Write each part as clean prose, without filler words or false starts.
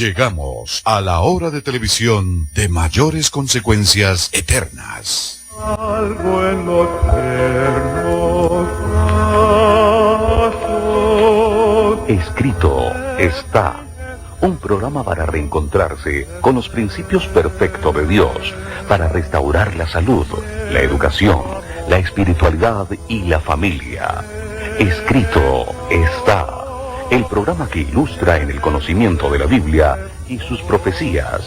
Llegamos a la hora de televisión de mayores consecuencias eternas. Algo en los tiernos brazos. Escrito está. Un programa para reencontrarse con los principios perfectos de Dios, para restaurar la salud, la educación, la espiritualidad y la familia. Escrito está. El programa que ilustra en el conocimiento de la Biblia y sus profecías.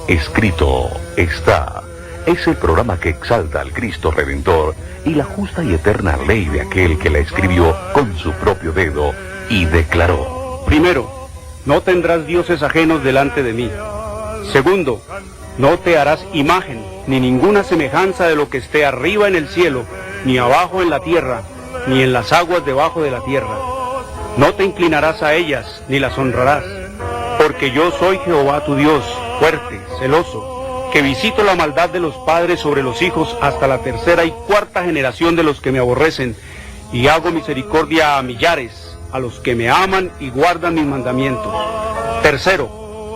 Escrito está. Es el programa que exalta al Cristo Redentor y la justa y eterna ley de aquel que la escribió con su propio dedo y declaró. Primero, no tendrás dioses ajenos delante de mí. Segundo, no te harás imagen, ni ninguna semejanza de lo que esté arriba en el cielo, ni abajo en la tierra, ni en las aguas debajo de la tierra. No te inclinarás a ellas, ni las honrarás, porque yo soy Jehová tu Dios, fuerte, celoso, que visito la maldad de los padres sobre los hijos hasta la tercera y cuarta generación de los que me aborrecen, y hago misericordia a millares, a los que me aman y guardan mis mandamientos. Tercero,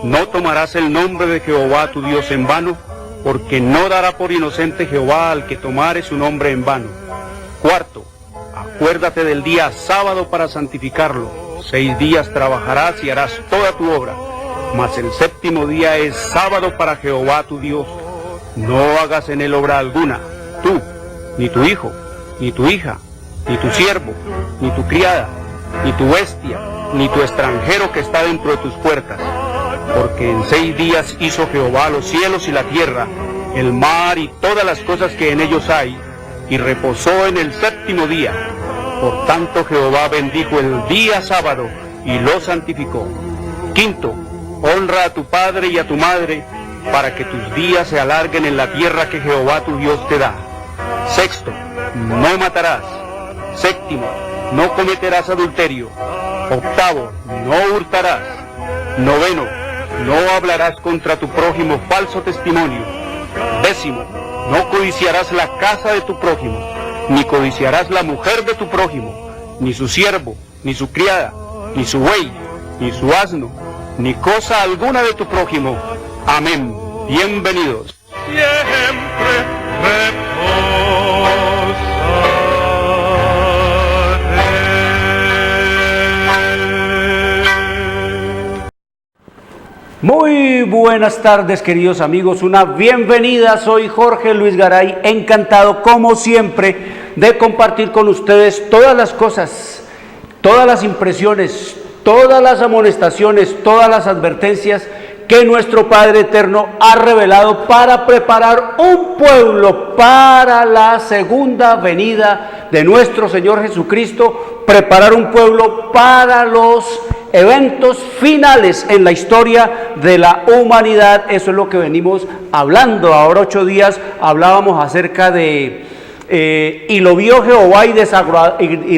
no tomarás el nombre de Jehová tu Dios en vano, porque no dará por inocente Jehová al que tomare su nombre en vano. Cuarto, acuérdate del día sábado para santificarlo. 6 días trabajarás y harás toda tu obra, mas el séptimo día es sábado para Jehová tu Dios. No hagas en él obra alguna, tú, ni tu hijo, ni tu hija, ni tu siervo, ni tu criada, ni tu bestia, ni tu extranjero que está dentro de tus puertas. Porque en 6 días hizo Jehová los cielos y la tierra, el mar y todas las cosas que en ellos hay, y reposó en el séptimo día. Por tanto Jehová bendijo el día sábado y lo santificó. Quinto, honra a tu padre y a tu madre, para que tus días se alarguen en la tierra que Jehová tu Dios te da. Sexto, no matarás. Séptimo, no cometerás adulterio. Octavo, no hurtarás. Noveno, no hablarás contra tu prójimo falso testimonio. Décimo, no codiciarás la casa de tu prójimo, ni codiciarás la mujer de tu prójimo, ni su siervo, ni su criada, ni su buey, ni su asno, ni cosa alguna de tu prójimo. Amén. Bienvenidos. Siempre Muy buenas tardes, queridos amigos, una bienvenida. Soy Jorge Luis Garay, encantado como siempre de compartir con ustedes todas las cosas, todas las impresiones, todas las amonestaciones, todas las advertencias que nuestro Padre Eterno ha revelado para preparar un pueblo para la segunda venida de nuestro Señor Jesucristo, preparar un pueblo para los eventos finales en la historia de la humanidad. Eso es lo que venimos hablando. Ahora 8 días hablábamos acerca de y lo vio Jehová y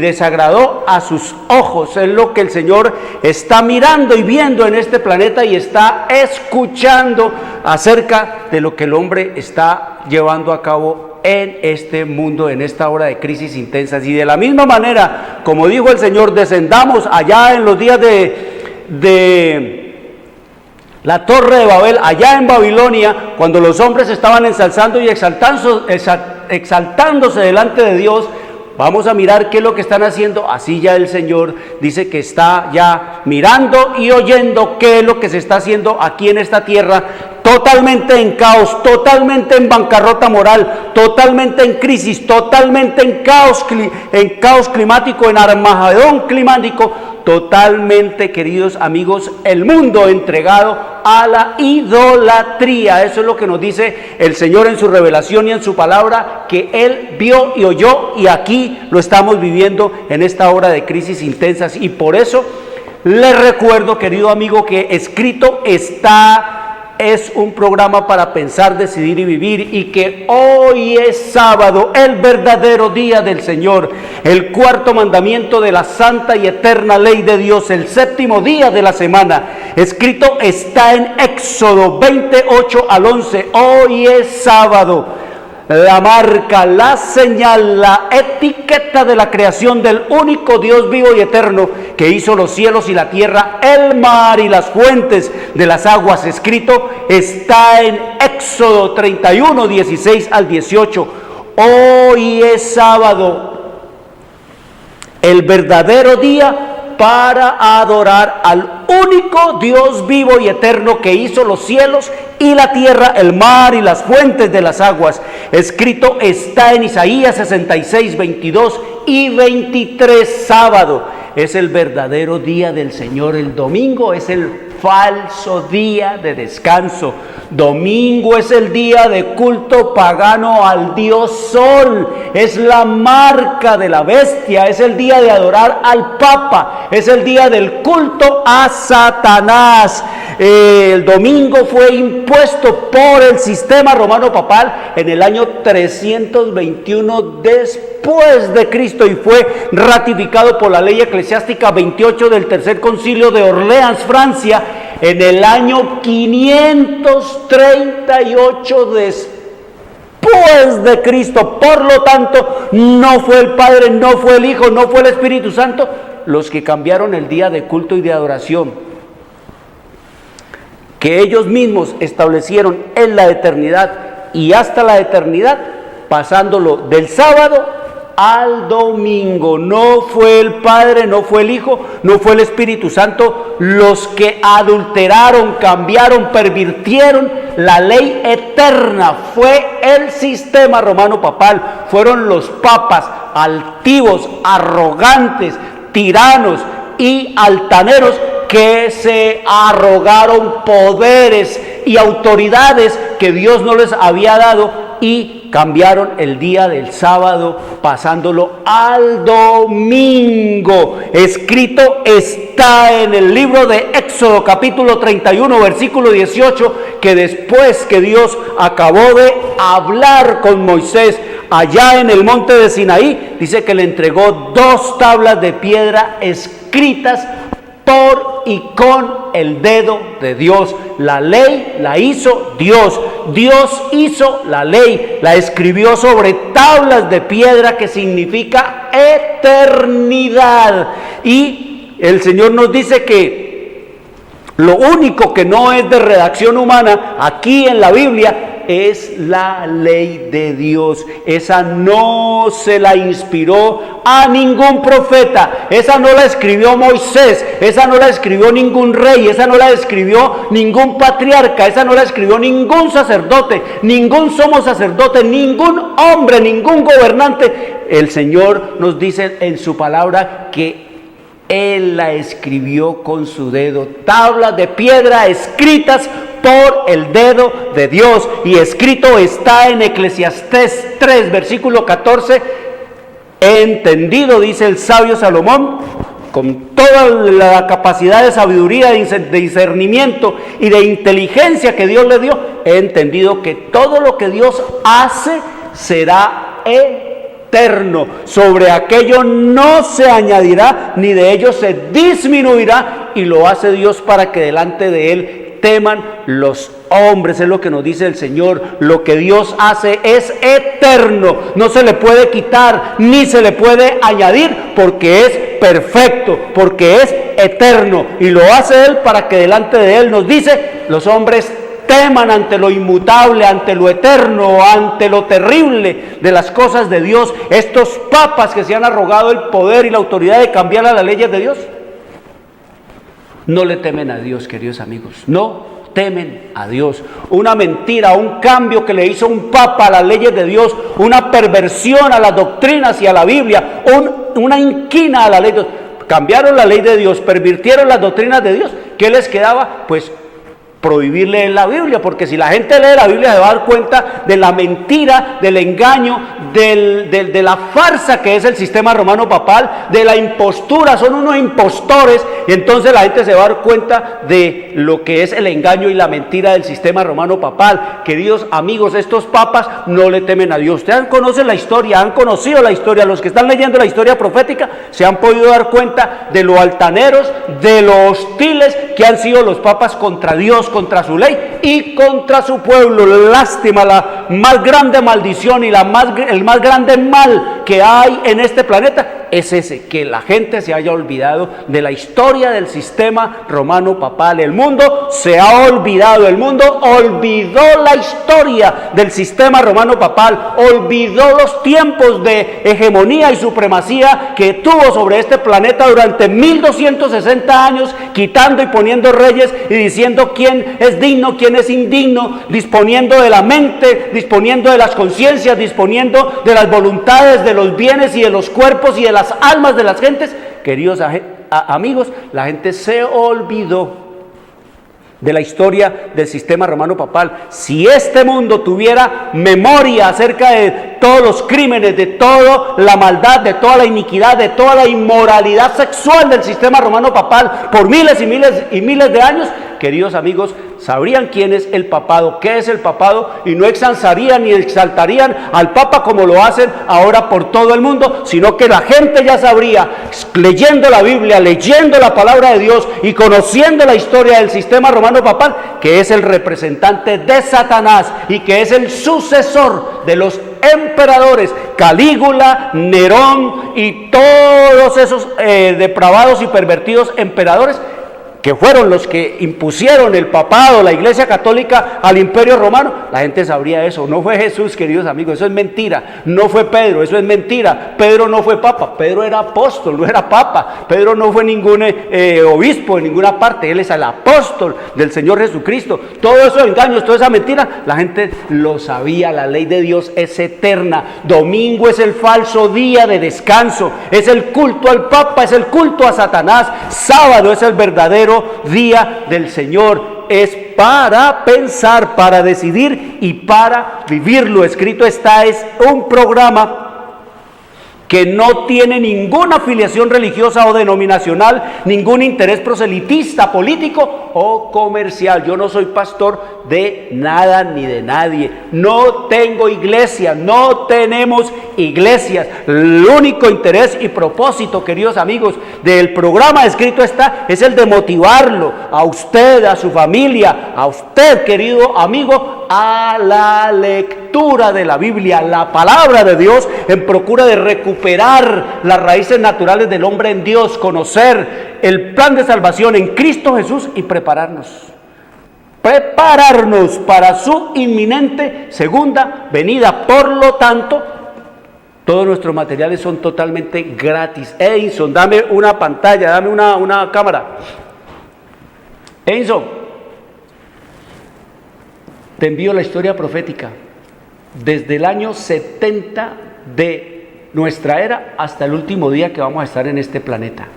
desagradó a sus ojos. Es lo que el Señor está mirando y viendo en este planeta y está escuchando acerca de lo que el hombre está llevando a cabo en este mundo, en esta hora de crisis intensas. Y de la misma manera, como dijo el Señor, descendamos allá en los días de la Torre de Babel, allá en Babilonia, cuando los hombres estaban ensalzando y exaltándose delante de Dios. Vamos a mirar qué es lo que están haciendo. Así ya el Señor dice que está ya mirando y oyendo qué es lo que se está haciendo aquí en esta tierra, totalmente en caos, totalmente en bancarrota moral, totalmente en crisis, totalmente en caos climático, en Armagedón climático, totalmente, queridos amigos, el mundo entregado a la idolatría. Eso es lo que nos dice el Señor en su revelación y en su palabra, que Él vio y oyó, y aquí lo estamos viviendo en esta hora de crisis intensas. Y por eso les recuerdo, querido amigo, que escrito está. Es un programa para pensar, decidir y vivir, y que hoy es sábado, el verdadero día del Señor, el cuarto mandamiento de la santa y eterna ley de Dios, el séptimo día de la semana. Escrito está en Éxodo 28 al 11, hoy es sábado. la marca, la señal, la etiqueta de la creación del único Dios vivo y eterno que hizo los cielos y la tierra, el mar y las fuentes de las aguas. Escrito está en Éxodo 31, 16 al 18. Hoy es sábado, el verdadero día para adorar al único Dios vivo y eterno que hizo los cielos y la tierra, el mar y las fuentes de las aguas. Escrito está en Isaías 66, 22 y 23. Sábado es el verdadero día del Señor. El domingo es el falso día de descanso. Domingo es el día de culto pagano al dios Sol, es la marca de la bestia, es el día de adorar al Papa, es el día del culto a Satanás. El domingo fue impuesto por el sistema romano papal en el año 321 después de Cristo y fue ratificado por la ley eclesiástica 28 del Tercer Concilio de Orleans, Francia, en el año 538 después de Cristo. Por lo tanto, no fue el Padre, no fue el Hijo, no fue el Espíritu Santo los que cambiaron el día de culto y de adoración que ellos mismos establecieron en la eternidad y hasta la eternidad, pasándolo del sábado al domingo. No fue el Padre, no fue el Hijo, no fue el Espíritu Santo los que adulteraron, cambiaron, pervirtieron la ley eterna. Fue el sistema romano papal, fueron los papas altivos, arrogantes, tiranos y altaneros que se arrogaron poderes y autoridades que Dios no les había dado y cambiaron el día del sábado pasándolo al domingo. Escrito está en el libro de Éxodo capítulo 31 versículo 18 que después que Dios acabó de hablar con Moisés allá en el monte de Sinaí, dice que le entregó 2 tablas de piedra escritas por y con el dedo de Dios. La ley la hizo Dios. Dios hizo la ley, la escribió sobre tablas de piedra, que significa eternidad. Y el Señor nos dice que lo único que no es de redacción humana aquí en la Biblia es la ley de Dios. Esa no se la inspiró a ningún profeta, esa no la escribió Moisés, esa no la escribió ningún rey, esa no la escribió ningún patriarca, esa no la escribió ningún sacerdote, ningún sumo sacerdote, ningún hombre, ningún gobernante. El Señor nos dice en su palabra que Él la escribió con su dedo, tablas de piedra escritas por el dedo de Dios. Y escrito está en Eclesiastés 3 versículo 14: entendido, dice el sabio Salomón, con toda la capacidad de sabiduría, de discernimiento y de inteligencia que Dios le dio, he entendido que todo lo que Dios hace será eterno. Sobre aquello no se añadirá, ni de ello se disminuirá, y lo hace Dios para que delante de Él teman los hombres. Es lo que nos dice el Señor. Lo que Dios hace es eterno, no se le puede quitar ni se le puede añadir, porque es perfecto, porque es eterno, y lo hace Él para que delante de Él, nos dice, los hombres teman ante lo inmutable, ante lo eterno, ante lo terrible de las cosas de Dios. Estos papas que se han arrogado el poder y la autoridad de cambiar las leyes de Dios, no le temen a Dios, queridos amigos, no temen a Dios. Una mentira, un cambio que le hizo un papa a las leyes de Dios, una perversión a las doctrinas y a la Biblia, una inquina a la ley de Dios. Cambiaron la ley de Dios, pervirtieron las doctrinas de Dios. ¿Qué les quedaba? Pues prohibir leer la Biblia, porque si la gente lee la Biblia se va a dar cuenta de la mentira, del engaño, de la farsa que es el sistema romano papal, de la impostura, son unos impostores, y entonces la gente se va a dar cuenta de lo que es el engaño y la mentira del sistema romano papal. Queridos amigos, estos papas no le temen a Dios. Ustedes conocen la historia, han conocido la historia, los que están leyendo la historia profética se han podido dar cuenta de lo altaneros, de lo hostiles que han sido los papas contra Dios Dios, contra su ley y contra su pueblo. Lástima, la más grande maldición y el más grande mal que hay en este planeta es ese, que la gente se haya olvidado de la historia del sistema romano papal. El mundo se ha olvidado, el mundo olvidó la historia del sistema romano papal, olvidó los tiempos de hegemonía y supremacía que tuvo sobre este planeta durante 1260 años, quitando y poniendo reyes y diciendo quién es digno, quién es indigno, disponiendo de la mente, disponiendo de las conciencias, disponiendo de las voluntades, de los bienes y de los cuerpos y de las almas de las gentes. Queridos amigos, la gente se olvidó de la historia del sistema romano papal. Si este mundo tuviera memoria acerca de todos los crímenes, de toda la maldad, de toda la iniquidad, de toda la inmoralidad sexual del sistema romano papal por miles y miles y miles de años, queridos amigos, sabrían quién es el papado, qué es el papado, y no exalzarían ni exaltarían al Papa como lo hacen ahora por todo el mundo, sino que la gente ya sabría, leyendo la Biblia, leyendo la palabra de Dios y conociendo la historia del sistema romano papal, que es el representante de Satanás y que es el sucesor de los emperadores Calígula, Nerón y todos esos depravados y pervertidos emperadores, que fueron los que impusieron el papado, la Iglesia Católica al Imperio Romano. La gente sabría eso. No fue Jesús, queridos amigos, eso es mentira. No fue Pedro, eso es mentira. Pedro no fue papa, Pedro era apóstol, no era papa. Pedro no fue ningún obispo en ninguna parte, él es el apóstol del Señor Jesucristo. Todo eso engaños, toda esa mentira, la gente lo sabía. La ley de Dios es eterna. Domingo es el falso día de descanso, es el culto al Papa, es el culto a Satanás. Sábado es el verdadero día del Señor, es para pensar, para decidir y para vivirlo. Escrito está, es un programa que no tiene ninguna afiliación religiosa o denominacional, ningún interés proselitista, político o comercial. Yo no soy pastor de nada ni de nadie, no tengo iglesia, no tenemos iglesias. El único interés y propósito, queridos amigos, del programa Escrito está, es el de motivarlo a usted, a su familia, a usted, querido amigo, a la lectura de la Biblia, la palabra de Dios, en procura de recuperar las raíces naturales del hombre en Dios, conocer el plan de salvación en Cristo Jesús y prepararnos para su inminente segunda venida. Por lo tanto, todos nuestros materiales son totalmente gratis. Edison, dame una pantalla, dame una cámara. Edison, te envío la historia profética desde el año 70 de nuestra era hasta el último día que vamos a estar en este planeta.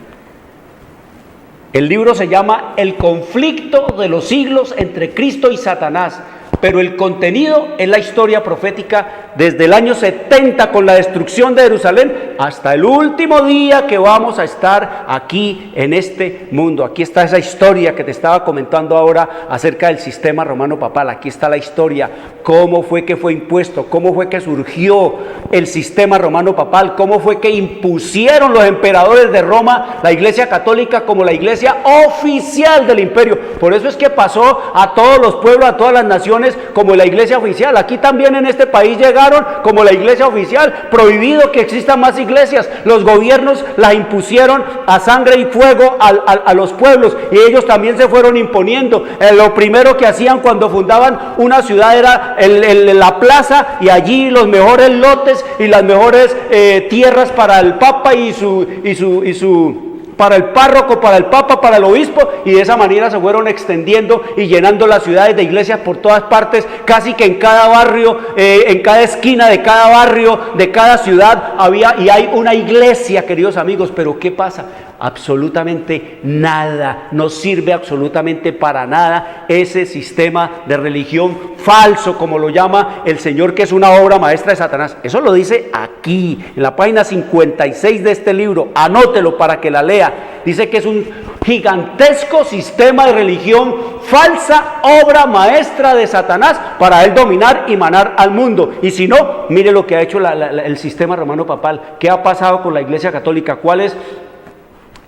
El libro se llama El conflicto de los siglos entre Cristo y Satanás, pero el contenido es la historia profética desde el año 70 con la destrucción de Jerusalén hasta el último día que vamos a estar aquí en este mundo. Aquí está esa historia que te estaba comentando ahora acerca del sistema romano papal. Aquí está la historia, cómo fue que fue impuesto, cómo fue que surgió el sistema romano papal, cómo fue que impusieron los emperadores de Roma la Iglesia Católica como la iglesia oficial del imperio. Por eso es que pasó a todos los pueblos, a todas las naciones como la iglesia oficial. Aquí también en este país llegaron como la iglesia oficial, prohibido que existan más iglesias. Los gobiernos las impusieron a sangre y fuego a los pueblos, y ellos también se fueron imponiendo. Lo primero que hacían cuando fundaban una ciudad era la plaza, y allí los mejores lotes y las mejores tierras para el papa y para el párroco, para el papa, para el obispo, y de esa manera se fueron extendiendo y llenando las ciudades de iglesias por todas partes. Casi que en cada barrio, en cada esquina de cada barrio, de cada ciudad había y hay una iglesia, queridos amigos. Pero ¿qué pasa? Absolutamente nada, no sirve absolutamente para nada ese sistema de religión falso, como lo llama el Señor, que es una obra maestra de Satanás. Eso lo dice aquí, en la página 56 de este libro, anótelo para que la lea. Dice que es un gigantesco sistema de religión falsa, obra maestra de Satanás, para él dominar y manar al mundo. Y si no, mire lo que ha hecho el sistema romano papal. ¿Qué ha pasado con la Iglesia Católica? ¿Cuál es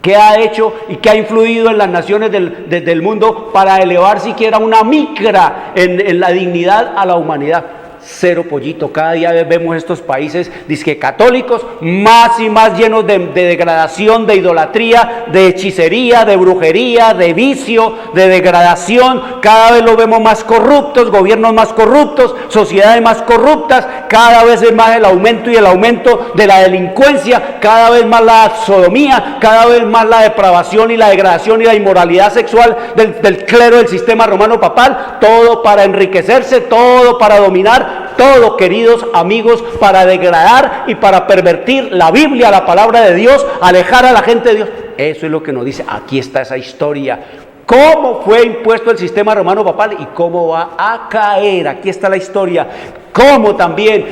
¿Qué ha hecho y qué ha influido en las naciones del mundo para elevar siquiera una micra en la dignidad a la humanidad? Cero pollito. Cada día vemos estos países dizque católicos más y más llenos de degradación, de idolatría, de hechicería, de brujería, de vicio, de degradación. Cada vez los vemos más corruptos, gobiernos más corruptos, sociedades más corruptas. Cada vez es más el aumento y el aumento de la delincuencia, cada vez más la sodomía, cada vez más la depravación y la degradación y la inmoralidad sexual del clero del sistema romano papal. Todo para enriquecerse, todo para dominar, todo, queridos amigos, para degradar y para pervertir la Biblia, la palabra de Dios, alejar a la gente de Dios. Eso es lo que nos dice, aquí está esa historia. Cómo fue impuesto el sistema romano papal y cómo va a caer. Aquí está la historia. Cómo también,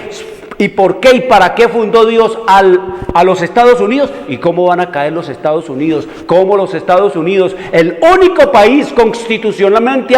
y por qué y para qué fundó Dios a los Estados Unidos y cómo van a caer los Estados Unidos. Cómo los Estados Unidos, el único país constitucionalmente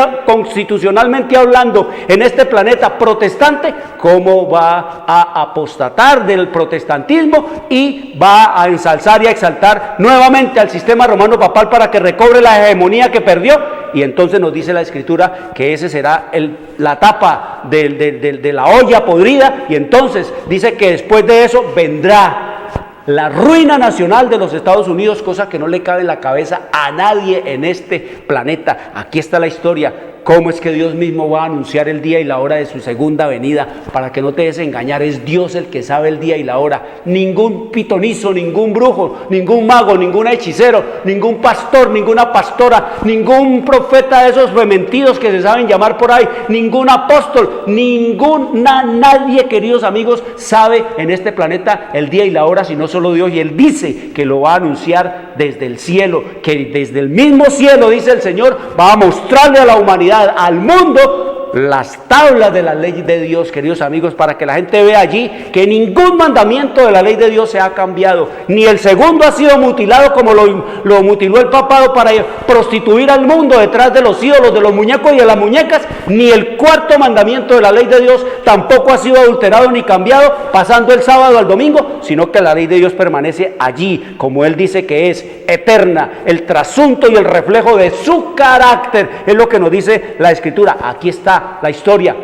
hablando en este planeta protestante, cómo va a apostatar del protestantismo y va a ensalzar y a exaltar nuevamente al sistema romano papal para que recobre la hegemonía que perdió. Y entonces nos dice la Escritura que ese será la tapa de la olla podrida, y entonces dice que después de eso vendrá la ruina nacional de los Estados Unidos, cosa que no le cabe en la cabeza a nadie en este planeta. Aquí está la historia. Cómo es que Dios mismo va a anunciar el día y la hora de su segunda venida, para que no te dejes engañar. Es Dios el que sabe el día y la hora. Ningún pitonizo, ningún brujo, ningún mago, ningún hechicero, ningún pastor, ninguna pastora, ningún profeta de esos rementidos que se saben llamar por ahí, ningún apóstol, nadie, queridos amigos, sabe en este planeta el día y la hora, sino solo Dios. Y Él dice que lo va a anunciar desde el cielo, que desde el mismo cielo, dice el Señor, va a mostrarle a la humanidad, al mundo, las tablas de la ley de Dios, queridos amigos, para que la gente vea allí que ningún mandamiento de la ley de Dios se ha cambiado, ni el segundo ha sido mutilado como lo mutiló el papado para prostituir al mundo detrás de los ídolos, de los muñecos y de las muñecas, ni el cuarto mandamiento de la ley de Dios tampoco ha sido adulterado ni cambiado pasando el sábado al domingo, sino que la ley de Dios permanece allí, como Él dice que es eterna, el trasunto y el reflejo de su carácter, es lo que nos dice la Escritura. Aquí está la historia.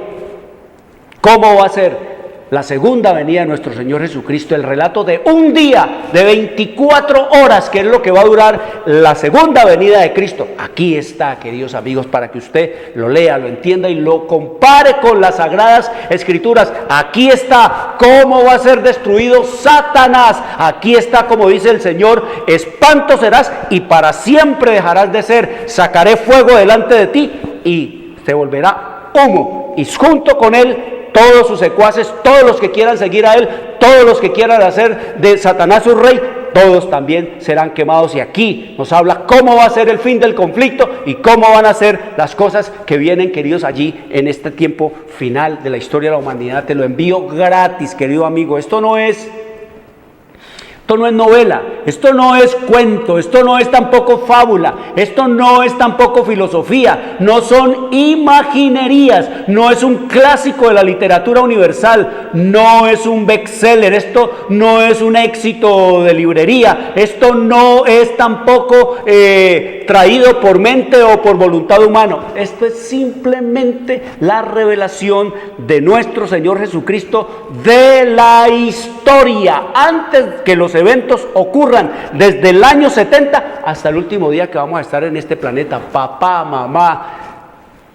¿Cómo va a ser la segunda venida de nuestro Señor Jesucristo? El relato de un día, de 24 horas, que es lo que va a durar la segunda venida de Cristo. Aquí está, queridos amigos, para que usted lo lea, lo entienda y lo compare con las Sagradas Escrituras. Aquí está cómo va a ser destruido Satanás. Aquí está, como dice el Señor, espanto serás y para siempre dejarás de ser. Sacaré fuego delante de ti y te volverá humo, y junto con él todos sus secuaces, todos los que quieran seguir a él, todos los que quieran hacer de Satanás su rey, todos también serán quemados. Y aquí nos habla cómo va a ser el fin del conflicto y cómo van a ser las cosas que vienen, queridos, allí en este tiempo final de la historia de la humanidad. Te lo envío gratis, querido amigo. Esto no es novela, esto no es cuento, esto no es tampoco fábula, esto no es tampoco filosofía, no son imaginerías, no es un clásico de la literatura universal, no es un bestseller, esto no es un éxito de librería, esto no es tampoco traído por mente o por voluntad humana. Esto es simplemente la revelación de nuestro Señor Jesucristo de la historia, antes que los eventos ocurran, desde el año 70 hasta el último día que vamos a estar en este planeta. Papá, mamá,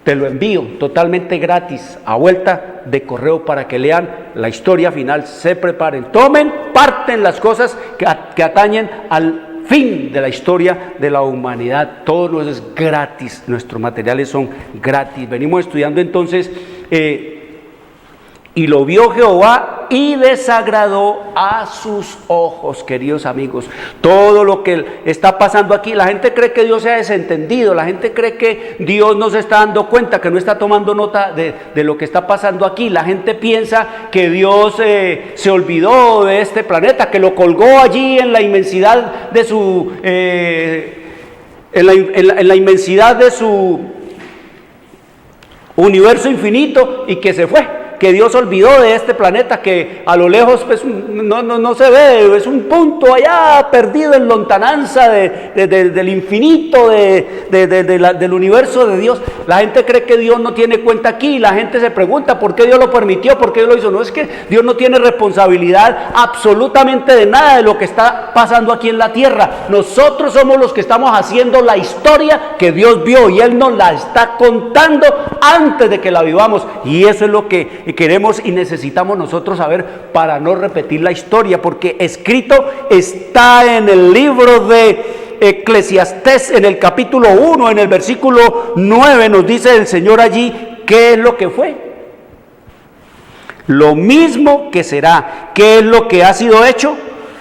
te lo envío totalmente gratis a vuelta de correo para que lean la historia final, se preparen, tomen parte en las cosas que atañen al fin de la historia de la humanidad. Todo no es gratis, nuestros materiales son gratis. Venimos estudiando entonces y lo vio Jehová y desagradó a sus ojos, queridos amigos. Todo lo que está pasando aquí, la gente cree que Dios se ha desentendido, la gente cree que Dios no se está dando cuenta, que no está tomando nota de lo que está pasando aquí. La gente piensa que Dios se olvidó de este planeta, que lo colgó allí en la inmensidad de su en la inmensidad de su universo infinito y que se fue, que Dios olvidó de este planeta, que a lo lejos pues, no se ve, es un punto allá perdido en lontananza del infinito, del universo de Dios. La gente cree que Dios no tiene cuenta aquí, la gente se pregunta por qué Dios lo permitió, por qué Dios lo hizo. No, es que Dios no tiene responsabilidad absolutamente de nada de lo que está pasando aquí en la tierra. Nosotros somos los que estamos haciendo la historia que Dios vio, y Él nos la está contando antes de que la vivamos, y eso es lo que queremos y necesitamos nosotros saber para no repetir la historia, porque escrito está en el libro de Eclesiastés, en el capítulo 1, en el versículo 9, nos dice el Señor allí qué es lo que fue, lo mismo que será. ¿Qué es lo que ha sido hecho?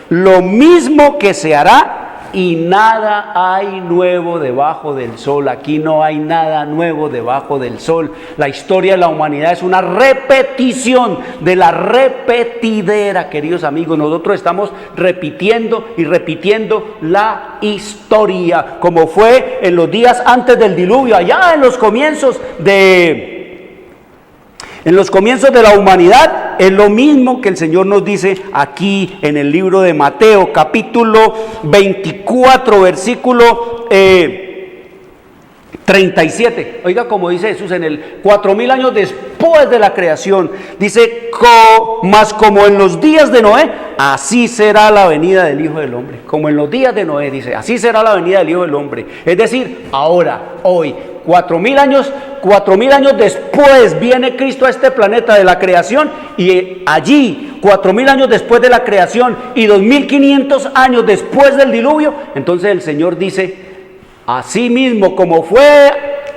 Lo mismo que se hará, y nada hay nuevo debajo del sol. Aquí no hay nada nuevo debajo del sol. La historia de la humanidad es una repetición de la repetidera, queridos amigos. Nosotros estamos repitiendo y repitiendo la historia, como fue en los días antes del diluvio, allá en los comienzos de la humanidad. Es lo mismo que el Señor nos dice aquí en el libro de Mateo, capítulo 24, versículo 37. Oiga como dice Jesús, en el 4000 años después de la creación, dice, mas como en los días de Noé, así será la venida del Hijo del Hombre. Como en los días de Noé, dice, así será la venida del Hijo del Hombre. Es decir, ahora, hoy, 4000 años después viene Cristo a este planeta de la creación, y allí 4000 años después de la creación y 2500 años después del diluvio, entonces el Señor dice, así mismo como fue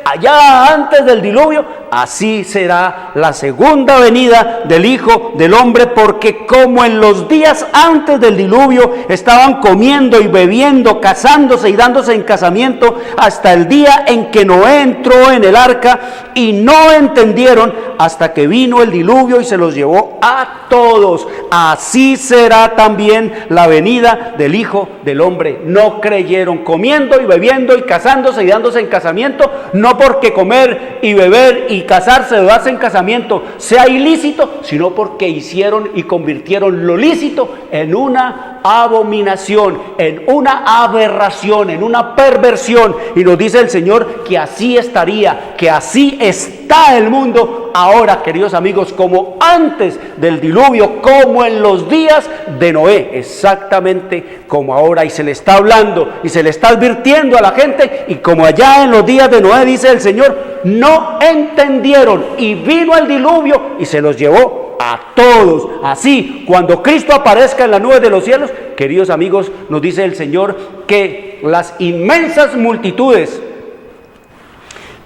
allá antes del diluvio, así será la segunda venida del Hijo del Hombre, porque como en los días antes del diluvio estaban comiendo y bebiendo, casándose y dándose en casamiento, hasta el día en que Noé entró en el arca, y no entendieron hasta que vino el diluvio y se los llevó a todos, así será también la venida del Hijo del Hombre. No creyeron, comiendo y bebiendo y casándose y dándose en casamiento, no porque comer y beber y casarse o darse en casamiento sea ilícito, sino porque hicieron y convirtieron lo lícito en una abominación, en una aberración, en una perversión. Y nos dice el Señor que así estaría, que así está el mundo ahora, queridos amigos, como antes del diluvio, como en los días de Noé, exactamente como ahora. Y se le está hablando y se le está advirtiendo a la gente, y como allá en los días de Noé, dice el Señor, no entendieron, y vino el diluvio y se los llevó a todos. Así, cuando Cristo aparezca en las nubes de los cielos, queridos amigos, nos dice el Señor que las inmensas multitudes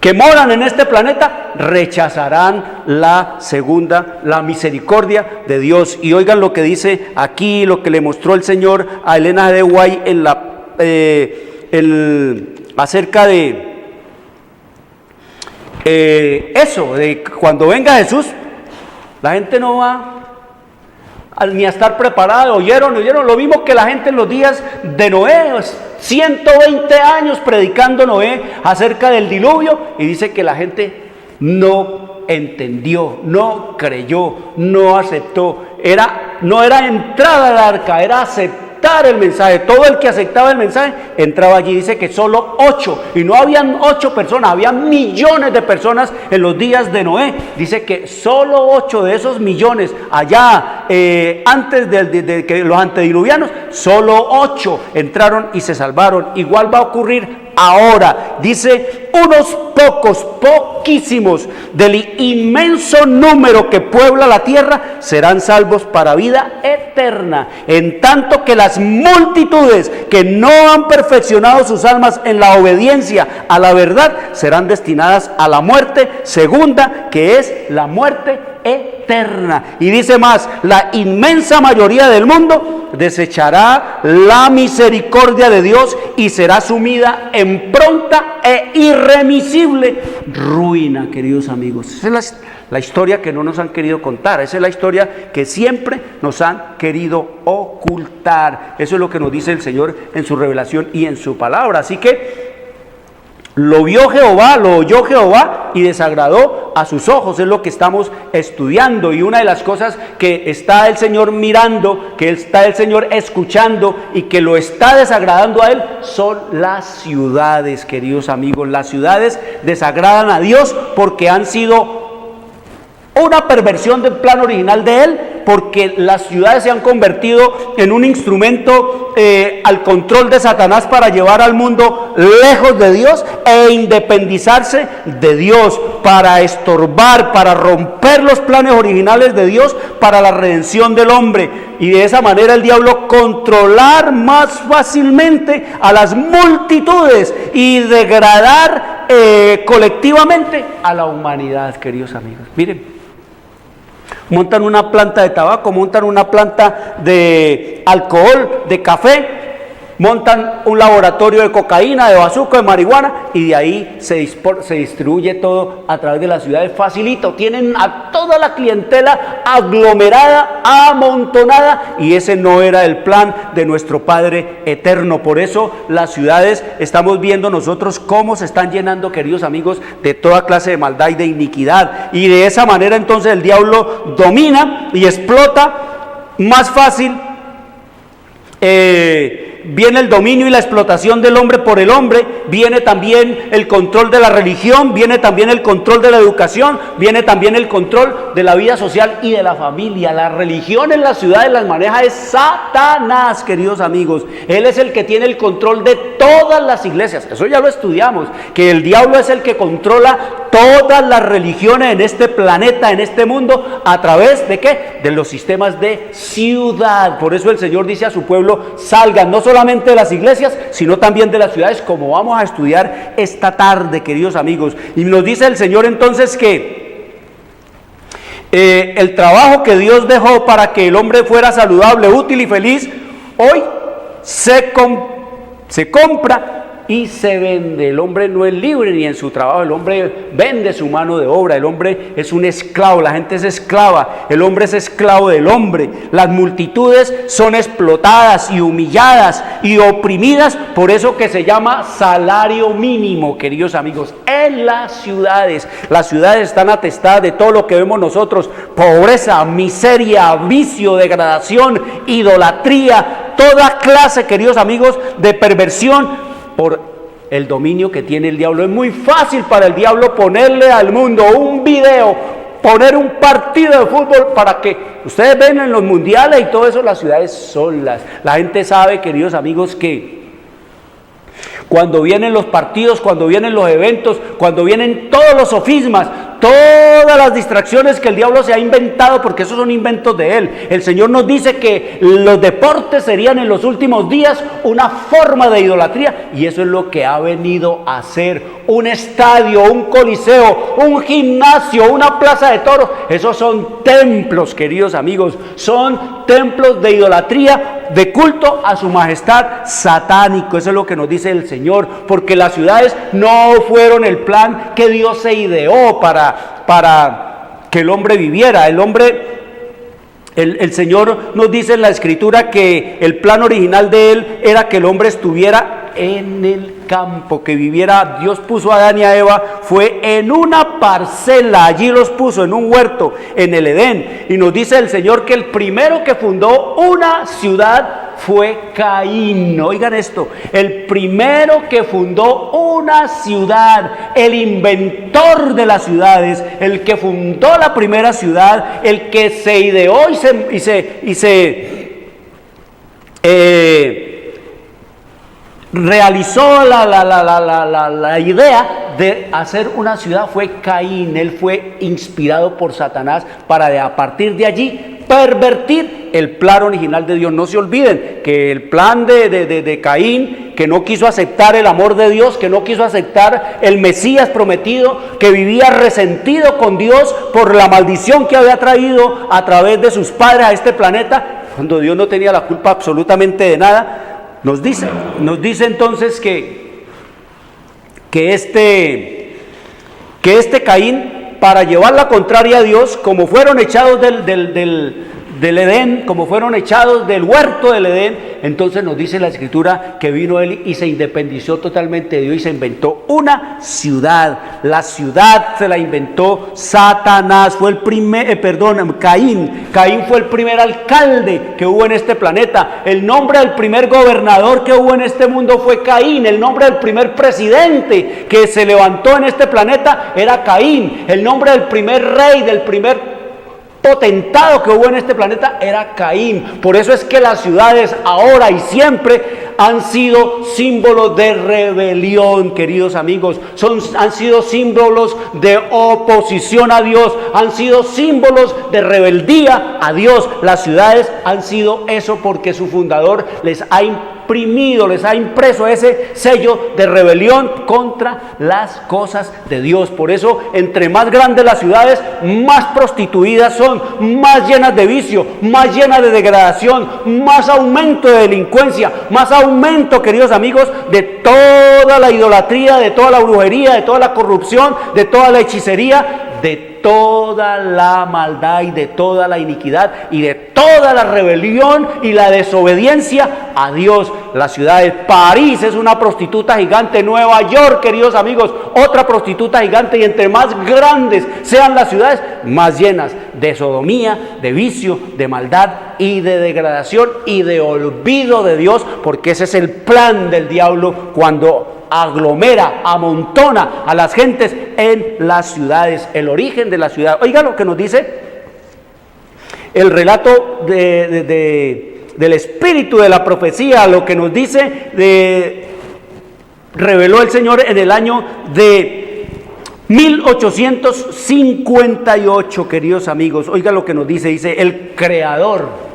que moran en este planeta rechazarán la misericordia de Dios. Y oigan lo que dice aquí, lo que le mostró el Señor a Elena de White acerca de eso, de cuando venga Jesús, la gente no va ni a estar preparada. Oyeron lo mismo que la gente en los días de Noé, 120 años predicando Noé acerca del diluvio, y dice que la gente no entendió, no creyó, no aceptó. No era entrada al arca, era aceptar el mensaje. Todo el que aceptaba el mensaje entraba allí. Dice que solo 8, y no habían 8 personas, había millones de personas en los días de Noé. Dice que solo 8 de esos millones allá antes de que los antediluvianos, solo 8 entraron y se salvaron. Igual va a ocurrir ahora. Dice, unos pocos, poquísimos del inmenso número que puebla la tierra serán salvos para vida eterna, en tanto que las multitudes que no han perfeccionado sus almas en la obediencia a la verdad serán destinadas a la muerte segunda, que es la muerte eterna. Y dice más, la inmensa mayoría del mundo desechará la misericordia de Dios y será sumida en pronta e irremisible ruina, queridos amigos. Esa es la historia que no nos han querido contar. Esa es la historia que siempre nos han querido ocultar. Eso es lo que nos dice el Señor en su revelación y en su palabra. Así que lo oyó Jehová y desagradó a sus ojos, es lo que estamos estudiando. Y una de las cosas que está el Señor mirando, que está el Señor escuchando y que lo está desagradando a Él, son las ciudades, queridos amigos. Las ciudades desagradan a Dios porque han sido una perversión del plan original de Él, porque las ciudades se han convertido en un instrumento al control de Satanás para llevar al mundo lejos de Dios e independizarse de Dios, para estorbar, para romper los planes originales de Dios para la redención del hombre, y de esa manera el diablo controlar más fácilmente a las multitudes y degradar colectivamente a la humanidad, queridos amigos. Miren, montan una planta de tabaco, montan una planta de alcohol, de café, montan un laboratorio de cocaína, de bazuco, de marihuana, y de ahí se distribuye todo a través de las ciudades facilito. Tienen a toda la clientela aglomerada, amontonada, y ese no era el plan de nuestro Padre eterno. Por eso las ciudades, estamos viendo nosotros cómo se están llenando, queridos amigos, de toda clase de maldad y de iniquidad, y de esa manera entonces el diablo domina y explota más fácil. Viene el dominio y la explotación del hombre por el hombre, viene también el control de la religión, viene también el control de la educación, viene también el control de la vida social y de la familia. La religión en las ciudades las maneja es Satanás, queridos amigos. Él es el que tiene el control de todas las iglesias. Eso ya lo estudiamos, que el diablo es el que controla todas las religiones en este planeta, en este mundo, a través de ¿qué? De los sistemas de ciudad. Por eso el Señor dice a su pueblo: salgan, no solamente de las iglesias, sino también de las ciudades, como vamos a estudiar esta tarde, queridos amigos. Y nos dice el Señor entonces que el trabajo que Dios dejó para que el hombre fuera saludable, útil y feliz, hoy se compra y se vende. El hombre no es libre ni en su trabajo, el hombre vende su mano de obra, el hombre es un esclavo, la gente es esclava, el hombre es esclavo del hombre. Las multitudes son explotadas y humilladas y oprimidas, por eso que se llama salario mínimo, queridos amigos, en las ciudades. Las ciudades están atestadas de todo lo que vemos nosotros: pobreza, miseria, vicio, degradación, idolatría, toda clase, queridos amigos, de perversión por el dominio que tiene el diablo. Es muy fácil para el diablo ponerle al mundo un video, poner un partido de fútbol para que ustedes ven en los mundiales y todo eso, las ciudades solas. La gente sabe, queridos amigos, que cuando vienen los partidos, cuando vienen los eventos, cuando vienen todos los sofismas, todas las distracciones que el diablo se ha inventado, porque esos son inventos de él. El Señor nos dice que los deportes serían en los últimos días una forma de idolatría, y eso es lo que ha venido a ser un estadio, un coliseo, un gimnasio, una plaza de toros. Esos son templos, queridos amigos, son templos de idolatría, de culto a su majestad satánico. Eso es lo que nos dice el Señor, porque las ciudades no fueron el plan que Dios se ideó para que el hombre viviera. El Señor nos dice en la Escritura que el plan original de Él era que el hombre estuviera en el campo, que viviera. Dios puso a Adán y a Eva, fue en una parcela, allí los puso en un huerto, en el Edén. Y nos dice el Señor que el primero que fundó una ciudad fue Caín. Oigan esto: el primero que fundó una ciudad, el inventor de las ciudades, el que fundó la primera ciudad, el que se ideó y se realizó la idea de hacer una ciudad fue Caín. Él fue inspirado por Satanás para a partir de allí pervertir el plan original de Dios. No se olviden que el plan de Caín, que no quiso aceptar el amor de Dios, que no quiso aceptar el Mesías prometido, que vivía resentido con Dios por la maldición que había traído a través de sus padres a este planeta, cuando Dios no tenía la culpa absolutamente de nada. Nos dice entonces que este Caín, para llevar la contraria a Dios, como fueron echados del Edén, como fueron echados del huerto del Edén, entonces nos dice la Escritura que vino Él y se independizó totalmente de Dios y se inventó una ciudad. La ciudad se la inventó Satanás, fue el primer, Caín. Caín fue el primer alcalde que hubo en este planeta. El nombre del primer gobernador que hubo en este mundo fue Caín. El nombre del primer presidente que se levantó en este planeta era Caín. El nombre del primer rey, del primer potentado que hubo en este planeta era Caín. Por eso es que las ciudades ahora y siempre han sido símbolos de rebelión, queridos amigos. Han sido símbolos de oposición a Dios, han sido símbolos de rebeldía a Dios. Las ciudades han sido eso porque su fundador les ha imprimido, les ha impreso ese sello de rebelión contra las cosas de Dios. Por eso, entre más grandes las ciudades, más prostituidas son, más llenas de vicio, más llenas de degradación, más aumento de delincuencia, más aumento, queridos amigos, de toda la idolatría, de toda la brujería, de toda la corrupción, de toda la hechicería, de toda la maldad y de toda la iniquidad y de toda la rebelión y la desobediencia a Dios. Las ciudades, París es una prostituta gigante, Nueva York, queridos amigos, otra prostituta gigante, y entre más grandes sean las ciudades, más llenas de sodomía, de vicio, de maldad y de degradación y de olvido de Dios, porque ese es el plan del diablo cuando aglomera, amontona a las gentes en las ciudades, el origen de la ciudad. Oiga lo que nos dice el relato del espíritu de la profecía, lo que nos dice reveló el Señor en el año de 1858, queridos amigos. Oiga lo que nos dice el Creador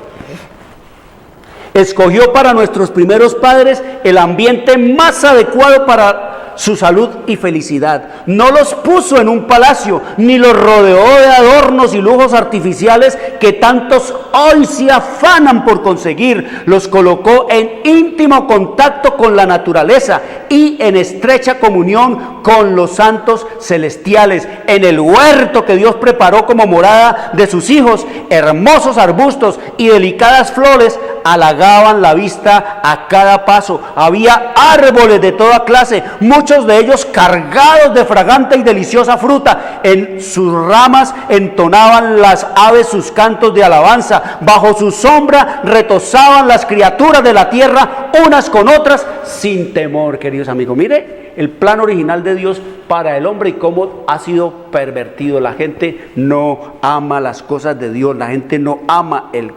escogió para nuestros primeros padres el ambiente más adecuado para su salud y felicidad. No los puso en un palacio, ni los rodeó de adornos y lujos artificiales que tantos hoy se afanan por conseguir. Los colocó en íntimo contacto con la naturaleza y en estrecha comunión con los santos celestiales. En el huerto que Dios preparó como morada de sus hijos, hermosos arbustos y delicadas flores halagaban la vista a cada paso. Había árboles de toda clase, muchos de ellos cargados de fragante y deliciosa fruta. En sus ramas entonaban las aves sus cantos de alabanza. Bajo su sombra retozaban las criaturas de la tierra unas con otras sin temor. Queridos amigos, mire el plan original de Dios para el hombre y cómo ha sido pervertido. La gente no ama las cosas de Dios, la gente no ama el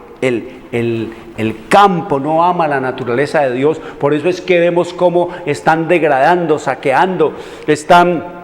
campo, no ama la naturaleza de Dios. Por eso es que vemos cómo están degradando, saqueando, están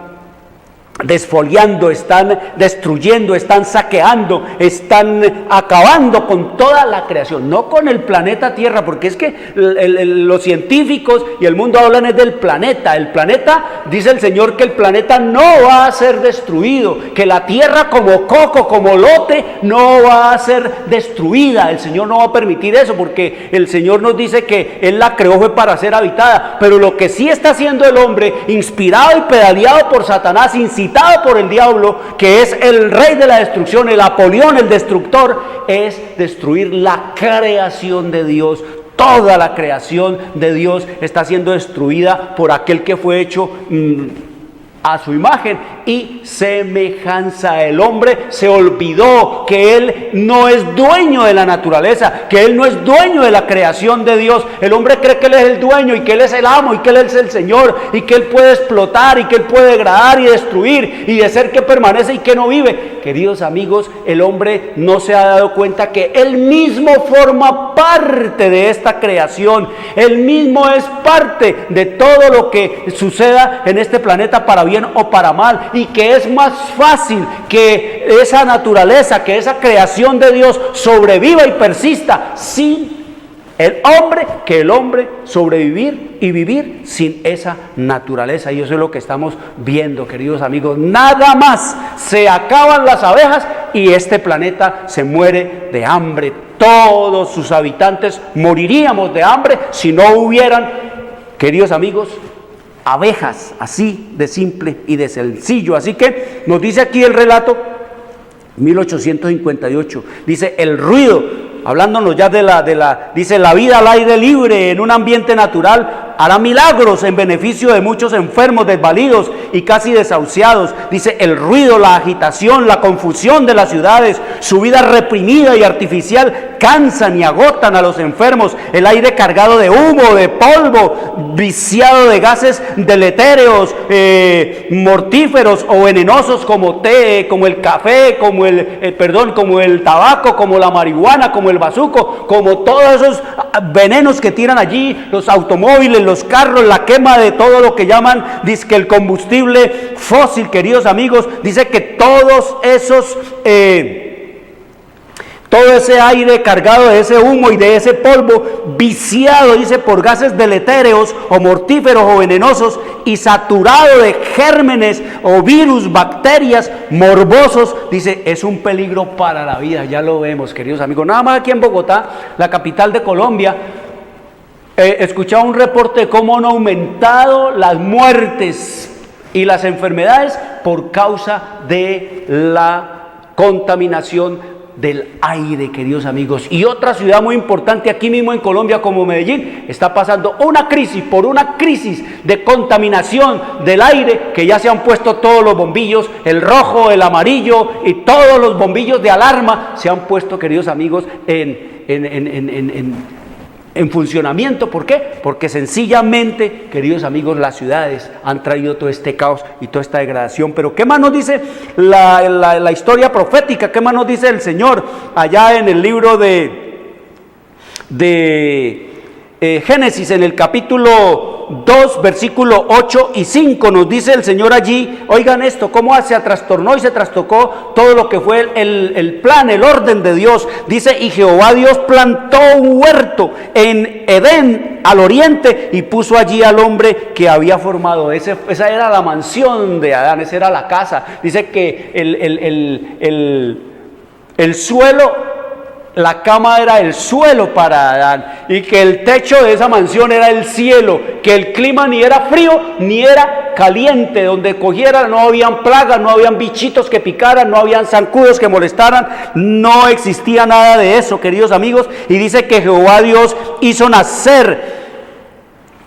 desfoliando, están destruyendo, están saqueando, están acabando con toda la creación, no con el planeta Tierra, porque es que los científicos y el mundo hablan es del planeta. El planeta, dice el Señor, que el planeta no va a ser destruido, que la tierra como coco, como lote, no va a ser destruida. El Señor no va a permitir eso, porque el Señor nos dice que Él la creó fue para ser habitada. Pero lo que sí está haciendo el hombre, inspirado y pedaleado por Satanás, incitado por el diablo, que es el rey de la destrucción, el Apolión, el destructor, es destruir la creación de Dios. Toda la creación de Dios está siendo destruida por aquel que fue hecho a su imagen y semejanza. El hombre se olvidó que él no es dueño de la naturaleza, que él no es dueño de la creación de Dios. El hombre cree que él es el dueño y que él es el amo y que él es el Señor y que él puede explotar y que él puede degradar y destruir y de ser que permanece y que no vive. Queridos amigos, el hombre no se ha dado cuenta que él mismo forma parte de esta creación. Él mismo es parte de todo lo que suceda en este planeta, para bien o para mal, y que es más fácil que esa naturaleza, que esa creación de Dios sobreviva y persista sin el hombre, que el hombre sobrevivir y vivir sin esa naturaleza. Y eso es lo que estamos viendo, queridos amigos. Nada más, se acaban las abejas y este planeta se muere de hambre. Todos sus habitantes moriríamos de hambre si no hubieran, queridos amigos, abejas, así de simple y de sencillo. Así que nos dice aquí el relato 1858. Dice, el ruido, hablándonos ya dice, la vida al aire libre en un ambiente natural hará milagros en beneficio de muchos enfermos, desvalidos y casi desahuciados. Dice, el ruido, la agitación, la confusión de las ciudades, su vida reprimida y artificial cansan y agotan a los enfermos. El aire cargado de humo, de polvo, viciado de gases deletéreos, mortíferos o venenosos como como el café, como el tabaco, como la marihuana, como el bazuco, como todos esos venenos que tiran allí, los automóviles, los carros, la quema de todo lo que llaman, dice que el combustible fósil, queridos amigos, dice que todos esos, todo ese aire cargado de ese humo y de ese polvo, viciado, dice, por gases deletéreos o mortíferos o venenosos y saturado de gérmenes o virus, bacterias, morbosos, dice, es un peligro para la vida. Ya lo vemos, queridos amigos. Nada más aquí en Bogotá, la capital de Colombia, escuchaba un reporte de cómo han aumentado las muertes y las enfermedades por causa de la contaminación del aire, queridos amigos. Y otra ciudad muy importante aquí mismo en Colombia, como Medellín, está pasando una crisis de contaminación del aire, que ya se han puesto todos los bombillos, el rojo, el amarillo y todos los bombillos de alarma se han puesto, queridos amigos, en funcionamiento. ¿Por qué? Porque sencillamente, queridos amigos, las ciudades han traído todo este caos y toda esta degradación. Pero ¿qué más nos dice la historia profética? ¿Qué más nos dice el Señor allá en el libro de Génesis, en el capítulo 2, versículo 8 y 5? Nos dice el Señor allí, oigan esto, cómo se trastornó y se trastocó todo lo que fue el plan, el orden de Dios. Dice, y Jehová Dios plantó un huerto en Edén al oriente y puso allí al hombre que había formado. Esa era la mansión de Adán, esa era la casa. Dice que el suelo, la cama era el suelo para Adán, y que el techo de esa mansión era el cielo, que el clima ni era frío ni era caliente, donde cogiera no habían plagas, no habían bichitos que picaran, no habían zancudos que molestaran, no existía nada de eso, queridos amigos. Y dice que Jehová Dios hizo nacer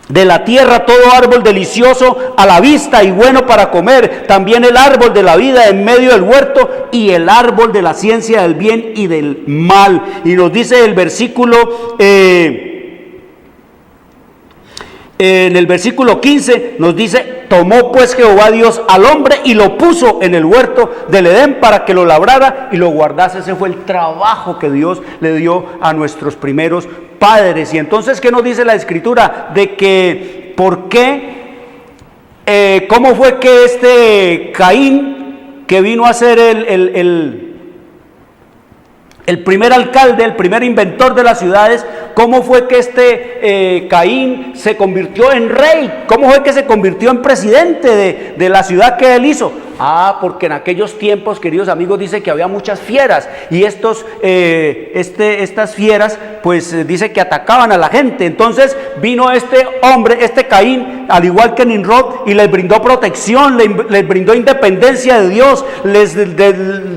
de la tierra todo árbol delicioso a la vista y bueno para comer, también el árbol de la vida en medio del huerto y el árbol de la ciencia del bien y del mal. Y nos dice el versículo, en el versículo 15, nos dice, tomó pues Jehová Dios al hombre y lo puso en el huerto del Edén para que lo labrara y lo guardase. Ese fue el trabajo que Dios le dio a nuestros primeros padres. Y entonces, ¿qué nos dice la Escritura? De que, ¿por qué? ¿Cómo fue que este Caín, que vino a ser el primer alcalde, el primer inventor de las ciudades, cómo fue que este Caín se convirtió en rey? ¿Cómo fue que se convirtió en presidente de la ciudad que él hizo? Porque en aquellos tiempos, queridos amigos, dice que había muchas fieras, y estas fieras, pues dice que atacaban a la gente. Entonces vino este hombre, este Caín, al igual que Nimrod, y les brindó protección, les brindó independencia de Dios, les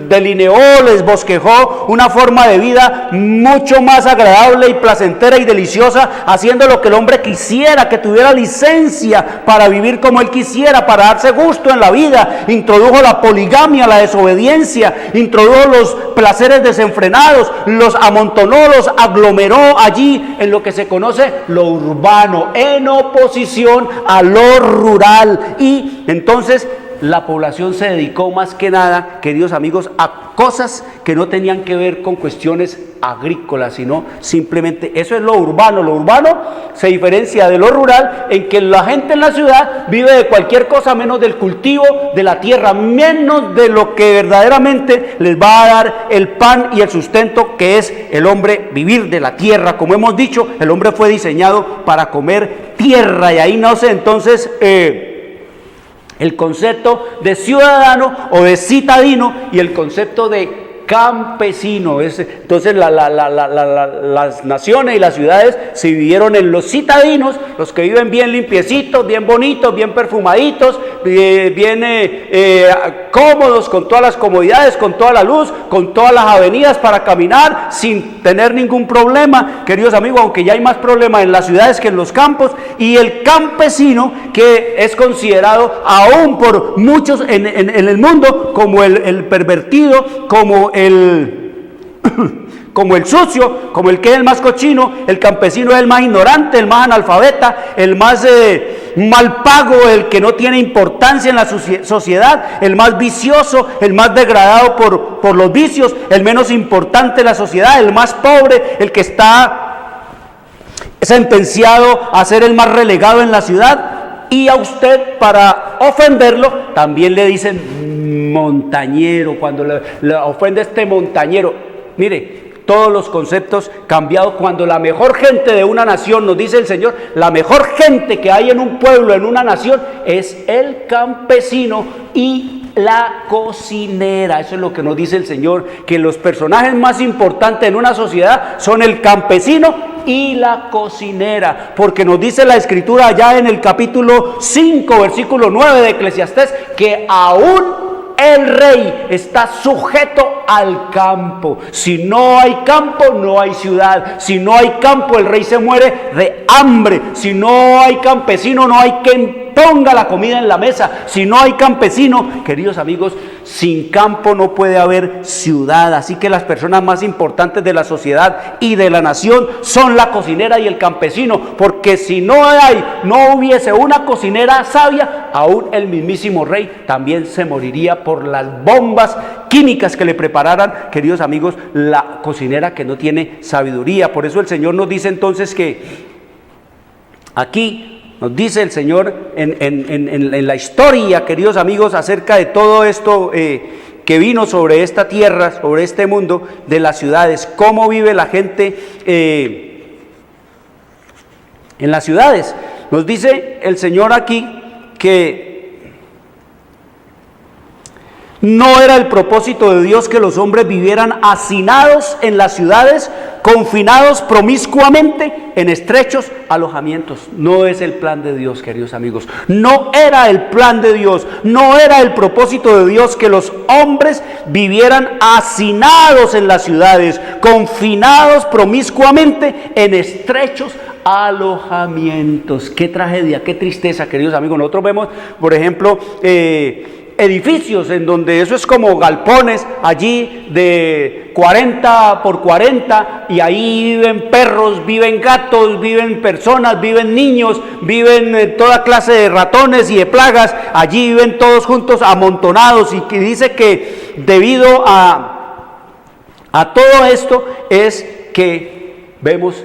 delineó, les bosquejó una forma de vida mucho más agradable y placentera y deliciosa, haciendo lo que el hombre quisiera, que tuviera licencia para vivir como él quisiera, para darse gusto en la vida. Introdujo la poligamia, la desobediencia, introdujo los placeres desenfrenados, los amontonó, los aglomeró allí en lo que se conoce lo urbano, en oposición a lo rural. Y entonces la población se dedicó más que nada, queridos amigos, a cosas que no tenían que ver con cuestiones agrícolas, sino simplemente, eso es lo urbano. Lo urbano se diferencia de lo rural en que la gente en la ciudad vive de cualquier cosa menos del cultivo de la tierra, menos de lo que verdaderamente les va a dar el pan y el sustento, que es el hombre vivir de la tierra. Como hemos dicho, el hombre fue diseñado para comer tierra, y ahí nace entonces el concepto de ciudadano o de citadino, y el concepto de campesino. Entonces las naciones y las ciudades se dividieron en los citadinos, los que viven bien limpiecitos, bien bonitos, bien perfumaditos, bien cómodos, con todas las comodidades, con toda la luz, con todas las avenidas para caminar sin tener ningún problema, queridos amigos, aunque ya hay más problemas en las ciudades que en los campos. Y el campesino, que es considerado aún por muchos en el mundo como el pervertido, como como el sucio, como el que es el más cochino. El campesino es el más ignorante, el más analfabeta, el más mal pago, el que no tiene importancia en la sociedad, el más vicioso, el más degradado por los vicios, el menos importante en la sociedad, el más pobre, el que está sentenciado a ser el más relegado en la ciudad. Y a usted, para ofenderlo, también le dicen montañero. Cuando le ofende este montañero, mire, todos los conceptos cambiados. Cuando la mejor gente de una nación, nos dice el Señor, la mejor gente que hay en un pueblo, en una nación, es el campesino y la cocinera. Eso es lo que nos dice el Señor, que los personajes más importantes en una sociedad son el campesino y la cocinera, porque nos dice la Escritura allá en el capítulo 5, versículo 9 de Eclesiastés, que aún el rey está sujeto al campo. Si no hay campo, no hay ciudad. Si no hay campo, el rey se muere de hambre. Si no hay campesino, no hay quien ponga la comida en la mesa. Si no hay campesino, queridos amigos, sin campo no puede haber ciudad. Así que las personas más importantes de la sociedad y de la nación son la cocinera y el campesino, porque si no hubiese una cocinera sabia, aún el mismísimo rey también se moriría por las bombas químicas que le prepararan, queridos amigos, la cocinera que no tiene sabiduría. Por eso el Señor nos dice entonces que aquí nos dice el Señor en la historia, queridos amigos, acerca de todo esto que vino sobre esta tierra, sobre este mundo, de las ciudades, cómo vive la gente en las ciudades. Nos dice el Señor aquí que no era el propósito de Dios que los hombres vivieran hacinados en las ciudades, confinados promiscuamente en estrechos alojamientos. No es el plan de Dios, queridos amigos. No era el plan de Dios, no era el propósito de Dios que los hombres vivieran hacinados en las ciudades, confinados promiscuamente en estrechos alojamientos. Qué tragedia, qué tristeza, queridos amigos. Nosotros vemos, por ejemplo, edificios en donde eso es como galpones allí de 40 por 40, y ahí viven perros, viven gatos, viven personas, viven niños, viven toda clase de ratones y de plagas. Allí viven todos juntos amontonados, y que dice que debido a todo esto es que vemos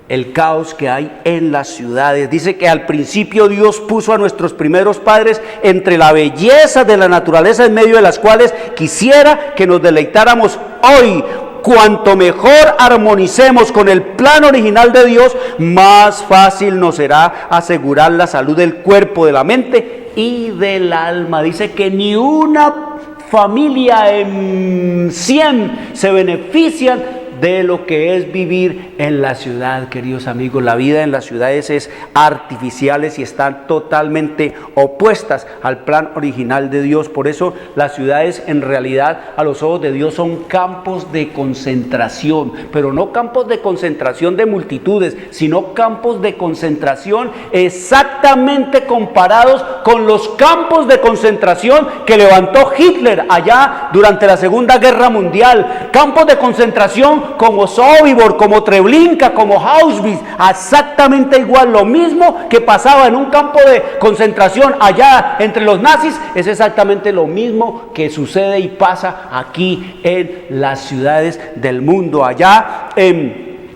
el caos que hay en las ciudades. Dice que al principio Dios puso a nuestros primeros padres entre la belleza de la naturaleza, en medio de las cuales quisiera que nos deleitáramos hoy. Cuanto mejor armonicemos con el plan original de Dios, más fácil nos será asegurar la salud del cuerpo, de la mente y del alma. Dice que ni una familia en 100 se benefician de lo que es vivir en la ciudad, queridos amigos. La vida en las ciudades es artificiales y están totalmente opuestas al plan original de Dios. Por eso las ciudades en realidad a los ojos de Dios son campos de concentración, pero no campos de concentración de multitudes, sino campos de concentración exactamente comparados con los campos de concentración que levantó Hitler allá durante la Segunda Guerra Mundial. Campos de concentración como Sobibor, como Treblinka, como Auschwitz, exactamente igual. Lo mismo que pasaba en un campo de concentración allá entre los nazis, es exactamente lo mismo que sucede y pasa aquí en las ciudades del mundo. Allá en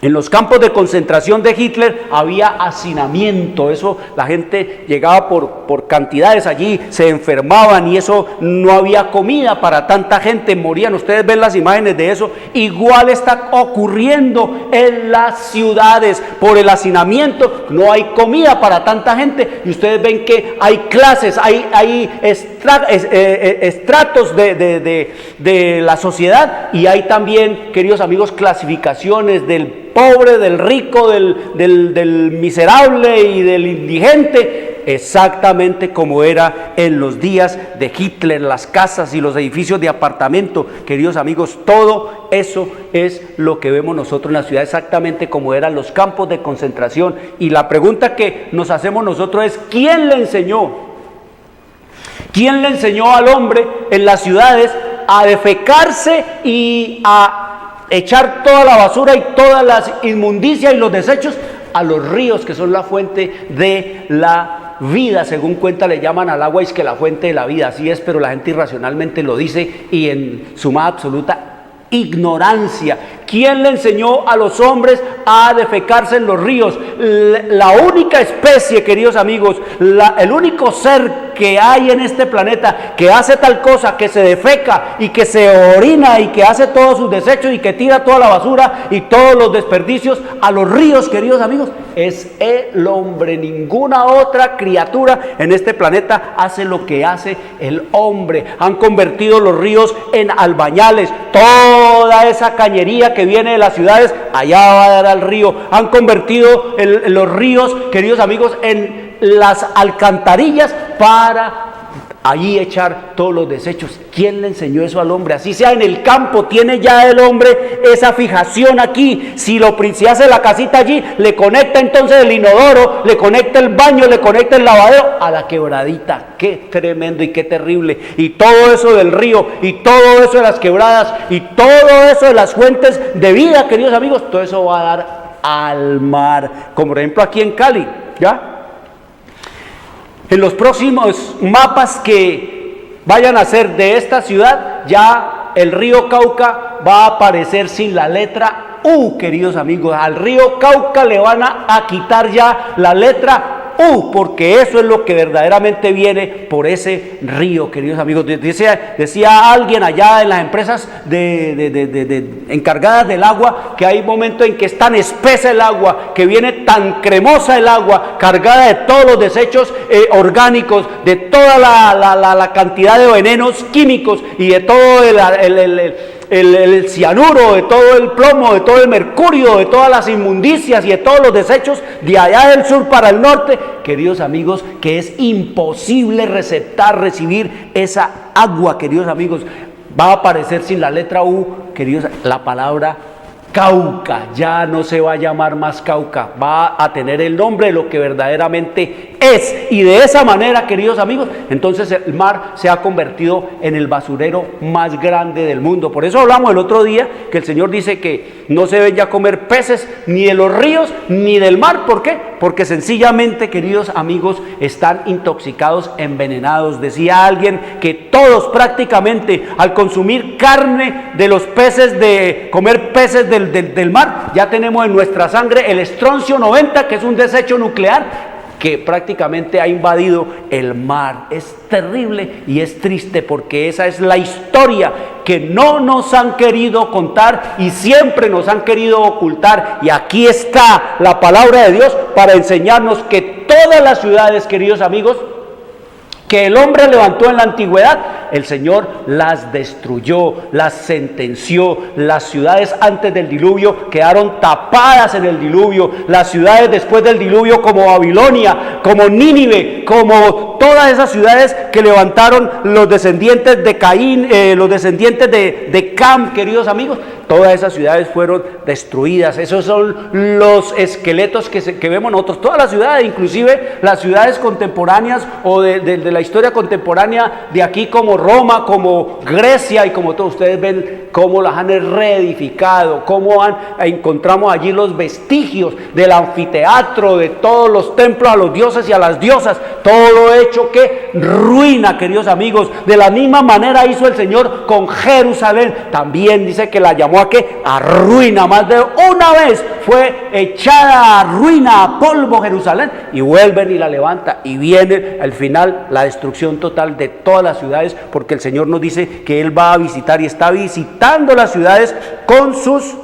En los campos de concentración de Hitler había hacinamiento, eso la gente llegaba por cantidades allí, se enfermaban y eso no había comida para tanta gente, morían. Ustedes ven las imágenes de eso. Igual está ocurriendo en las ciudades por el hacinamiento, no hay comida para tanta gente y ustedes ven que hay clases, hay estratos de la sociedad y hay también, queridos amigos, clasificaciones del pobre, del rico, del miserable y del indigente, exactamente como era en los días de Hitler, las casas y los edificios de apartamento. Queridos amigos, todo eso es lo que vemos nosotros en la ciudad, exactamente como eran los campos de concentración. Y la pregunta que nos hacemos nosotros es: ¿quién le enseñó? ¿Quién le enseñó al hombre en las ciudades a defecarse y a echar toda la basura y todas las inmundicias y los desechos a los ríos, que son la fuente de la vida? Según cuenta, le llaman al agua es que la fuente de la vida. Así es, pero la gente irracionalmente lo dice y en su más absoluta ignorancia. ¿Quién le enseñó a los hombres a defecarse en los ríos? La única especie, queridos amigos, el único ser que hay en este planeta que hace tal cosa, que se defeca y que se orina y que hace todos sus desechos y que tira toda la basura y todos los desperdicios a los ríos, queridos amigos, es el hombre. Ninguna otra criatura en este planeta hace lo que hace el hombre. Han convertido los ríos en albañales. Toda esa cañería que viene de las ciudades, allá va a dar al río. Han convertido los ríos, queridos amigos, en las alcantarillas para allí echar todos los desechos. ¿Quién le enseñó eso al hombre? Así sea en el campo, tiene ya el hombre esa fijación aquí. Si hace la casita allí, le conecta entonces el inodoro, le conecta el baño, le conecta el lavadero a la quebradita. Qué tremendo y qué terrible. Y todo eso del río, y todo eso de las quebradas, y todo eso de las fuentes de vida, queridos amigos, todo eso va a dar al mar. Como por ejemplo aquí en Cali, ¿ya? En los próximos mapas que vayan a hacer de esta ciudad, ya el río Cauca va a aparecer sin la letra U, queridos amigos. Al río Cauca le van a quitar ya la letra U, porque eso es lo que verdaderamente viene por ese río, queridos amigos. Decía alguien allá en las empresas encargadas del agua, que hay momentos en que es tan espesa el agua, que viene tan cremosa el agua, cargada de todos los desechos orgánicos, de toda la cantidad de venenos químicos y de todo el cianuro, de todo el plomo, de todo el mercurio, de todas las inmundicias y de todos los desechos de allá del sur para el norte, queridos amigos, que es imposible recibir esa agua, queridos amigos. Va a aparecer sin la letra U, queridos, la palabra Cauca. Ya no se va a llamar más Cauca, va a tener el nombre de lo que verdaderamente es. Y de esa manera, queridos amigos, entonces el mar se ha convertido en el basurero más grande del mundo. Por eso hablamos el otro día que el Señor dice que no se deben ya comer peces ni de los ríos ni del mar. ¿Por qué? Porque sencillamente, queridos amigos, están intoxicados, envenenados. Decía alguien que todos prácticamente al consumir carne de los peces, de comer peces del mar, ya tenemos en nuestra sangre el estroncio 90, que es un desecho nuclear que prácticamente ha invadido el mar. Es terrible y es triste, porque esa es la historia que no nos han querido contar y siempre nos han querido ocultar. Y aquí está la palabra de Dios para enseñarnos que todas las ciudades, queridos amigos, que el hombre levantó en la antigüedad, el Señor las destruyó, las sentenció. Las ciudades antes del diluvio quedaron tapadas en el diluvio. Las ciudades después del diluvio, como Babilonia, como Nínive, como todas esas ciudades que levantaron los descendientes de Caín, los descendientes de Cam, queridos amigos, todas esas ciudades fueron destruidas. Esos son los esqueletos que vemos nosotros. Todas las ciudades, inclusive las ciudades contemporáneas o de la historia contemporánea de aquí, como Roma, como Grecia y como todos ustedes ven cómo las han reedificado, cómo encontramos allí los vestigios del anfiteatro, de todos los templos a los dioses y a las diosas, todo hecho que ruina, queridos amigos. De la misma manera hizo el Señor con Jerusalén. También dice que la llamó a ruina. Más de una vez fue echada a ruina, a polvo Jerusalén, y vuelven y la levanta, y viene al final la destrucción total de todas las ciudades, porque el Señor nos dice que Él va a visitar y está visitando las ciudades con sus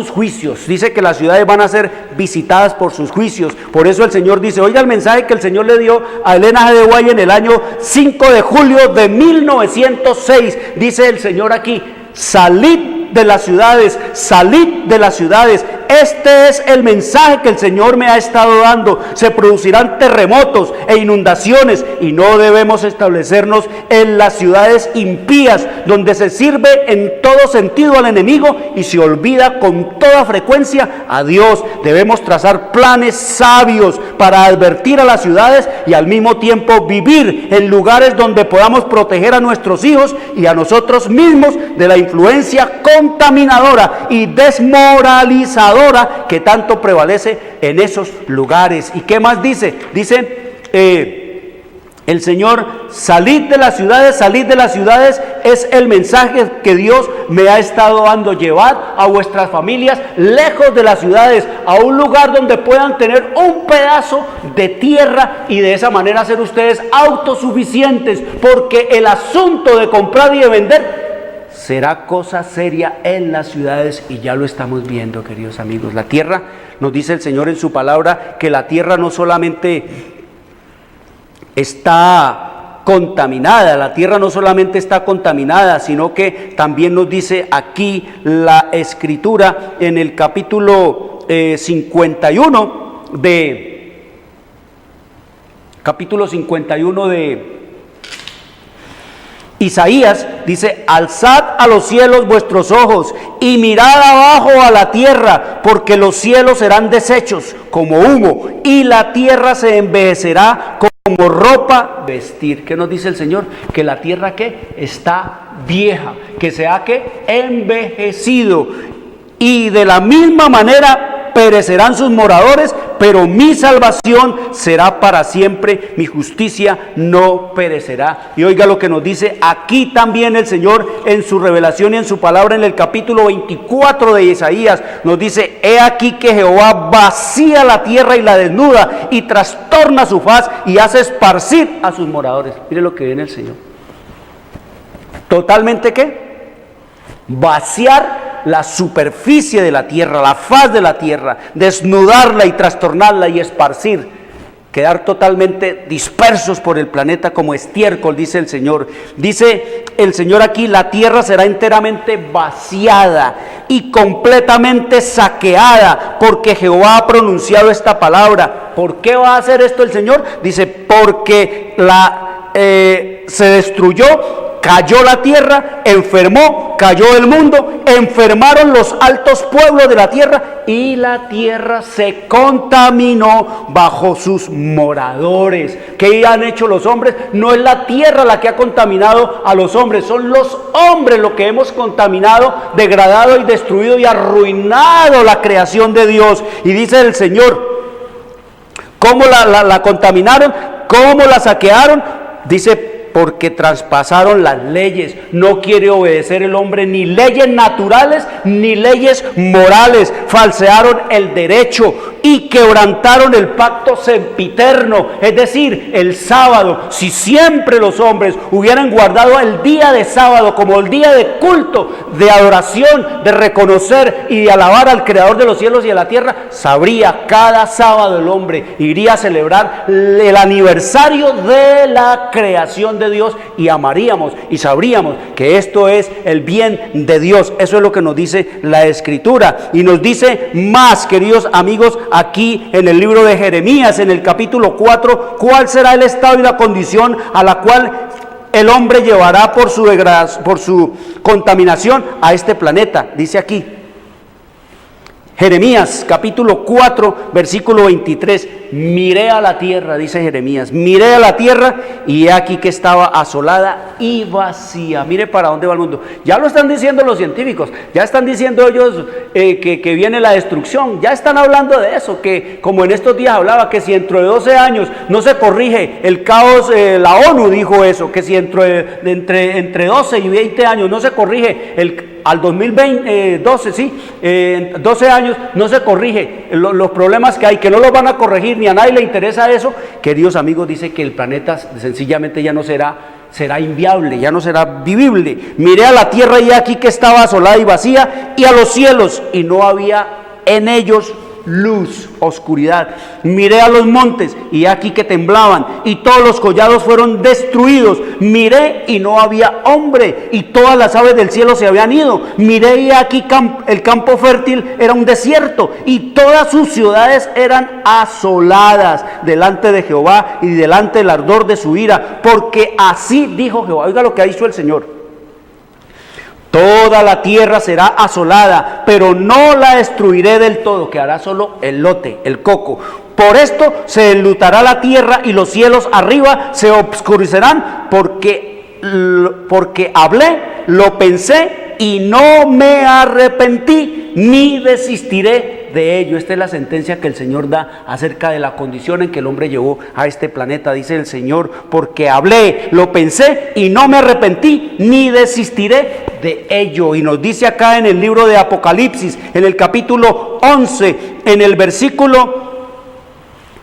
juicios. Dice que las ciudades van a ser visitadas por sus juicios. Por eso el Señor dice, oiga el mensaje que el Señor le dio a Elena G. de Guay en el año 5 de julio de 1906. Dice el Señor aquí, salid de las ciudades, salid de las ciudades. Este es el mensaje que el Señor me ha estado dando. Se producirán terremotos e inundaciones, y no debemos establecernos en las ciudades impías, donde se sirve en todo sentido al enemigo y se olvida con toda frecuencia a Dios. Debemos trazar planes sabios para advertir a las ciudades y al mismo tiempo vivir en lugares donde podamos proteger a nuestros hijos y a nosotros mismos de la influencia contaminadora y desmoralizadora que tanto prevalece en esos lugares. ¿Y qué más dice? Dice el Señor, salid de las ciudades, es el mensaje que Dios me ha estado dando. Llevad a vuestras familias lejos de las ciudades, a un lugar donde puedan tener un pedazo de tierra y de esa manera ser ustedes autosuficientes, porque el asunto de comprar y de vender será cosa seria en las ciudades, y ya lo estamos viendo, queridos amigos. La tierra, nos dice el Señor en su palabra, que la tierra no solamente está contaminada, sino que también nos dice aquí la Escritura en el capítulo 51 de Isaías, dice, alzad a los cielos vuestros ojos y mirad abajo a la tierra, porque los cielos serán deshechos como humo y la tierra se envejecerá como ropa vestir. ¿Qué nos dice el Señor? Que la tierra que está vieja, que se ha envejecido, y de la misma manera perecerán sus moradores, pero mi salvación será para siempre, mi justicia no perecerá. Y oiga lo que nos dice aquí también el Señor en su revelación y en su palabra en el capítulo 24 de Isaías. Nos dice, he aquí que Jehová vacía la tierra y la desnuda, y trastorna su faz y hace esparcir a sus moradores. Mire lo que viene el Señor. Totalmente, ¿qué? Vaciar la superficie de la tierra, la faz de la tierra, desnudarla y trastornarla y esparcir, quedar totalmente dispersos por el planeta como estiércol, dice el Señor. Dice el Señor aquí, la tierra será enteramente vaciada y completamente saqueada, porque Jehová ha pronunciado esta palabra. ¿Por qué va a hacer esto el Señor? Dice, porque se destruyó, cayó la tierra, enfermó, cayó el mundo, enfermaron los altos pueblos de la tierra, y la tierra se contaminó bajo sus moradores. ¿Qué han hecho los hombres? No es la tierra la que ha contaminado a los hombres, son los hombres los que hemos contaminado, degradado y destruido y arruinado la creación de Dios. Y dice el Señor, ¿cómo la contaminaron? ¿Cómo la saquearon? Dice, porque traspasaron las leyes. No quiere obedecer el hombre ni leyes naturales ni leyes morales. Falsearon el derecho y quebrantaron el pacto sempiterno, es decir, el sábado. Si siempre los hombres hubieran guardado el día de sábado como el día de culto, de adoración, de reconocer y de alabar al Creador de los cielos y de la tierra, sabría cada sábado el hombre iría a celebrar el aniversario de la creación de Dios, y amaríamos y sabríamos que esto es el bien de Dios. Eso es lo que nos dice la Escritura, y nos dice más, queridos amigos, aquí en el libro de Jeremías, en el capítulo 4, cuál será el estado y la condición a la cual el hombre llevará por su contaminación a este planeta. Dice aquí Jeremías capítulo 4 versículo 23, miré a la tierra, dice Jeremías, miré a la tierra y he aquí que estaba asolada y vacía. Mire para dónde va el mundo. Ya lo están diciendo los científicos, ya están diciendo ellos que viene la destrucción, ya están hablando de eso, que como en estos días hablaba, que si dentro de 12 años no se corrige el caos, la ONU dijo eso, que si entre 12 y 20 años no se corrige al 2012, sí, 12 años no se corrige los problemas que hay, que no los van a corregir, ni a nadie le interesa eso, queridos amigos, dice que el planeta sencillamente ya no será inviable, ya no será vivible. Miré a la tierra y aquí que estaba asolada y vacía, y a los cielos y no había en ellos luz, oscuridad. Miré a los montes y aquí que temblaban y todos los collados fueron destruidos. Miré y no había hombre y todas las aves del cielo se habían ido. Miré y aquí el campo fértil era un desierto y todas sus ciudades eran asoladas delante de Jehová y delante del ardor de su ira, porque así dijo Jehová. Oiga lo que ha dicho el Señor: toda la tierra será asolada, pero no la destruiré del todo, quedará solo el lote, el coco. Por esto se enlutará la tierra y los cielos arriba se obscurecerán, porque hablé, lo pensé y no me arrepentí, ni desistiré de ello. Esta es la sentencia que el Señor da acerca de la condición en que el hombre llevó a este planeta. Dice el Señor: porque hablé, lo pensé y no me arrepentí, ni desistiré de ello. Y nos dice acá en el libro de Apocalipsis, en el capítulo 11, en el versículo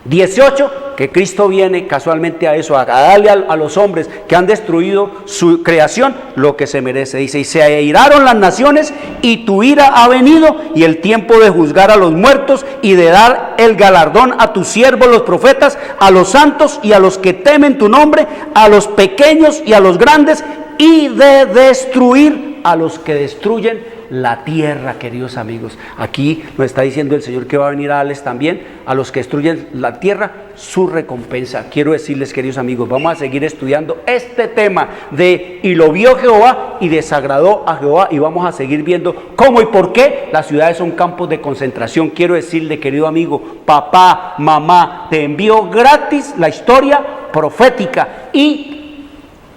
18, que Cristo viene casualmente a eso, a darle a los hombres que han destruido su creación lo que se merece. Dice: y se airaron las naciones y tu ira ha venido, y el tiempo de juzgar a los muertos y de dar el galardón a tus siervos los profetas, a los santos y a los que temen tu nombre, a los pequeños y a los grandes, y de destruir a los que destruyen la tierra. Queridos amigos, aquí nos está diciendo el Señor que va a venir a darles también a los que destruyen la tierra su recompensa. Quiero decirles, queridos amigos, vamos a seguir estudiando este tema de y lo vio Jehová y desagradó a Jehová, y vamos a seguir viendo cómo y por qué las ciudades son campos de concentración. Quiero decirle, querido amigo, papá, mamá, te envío gratis la historia profética, y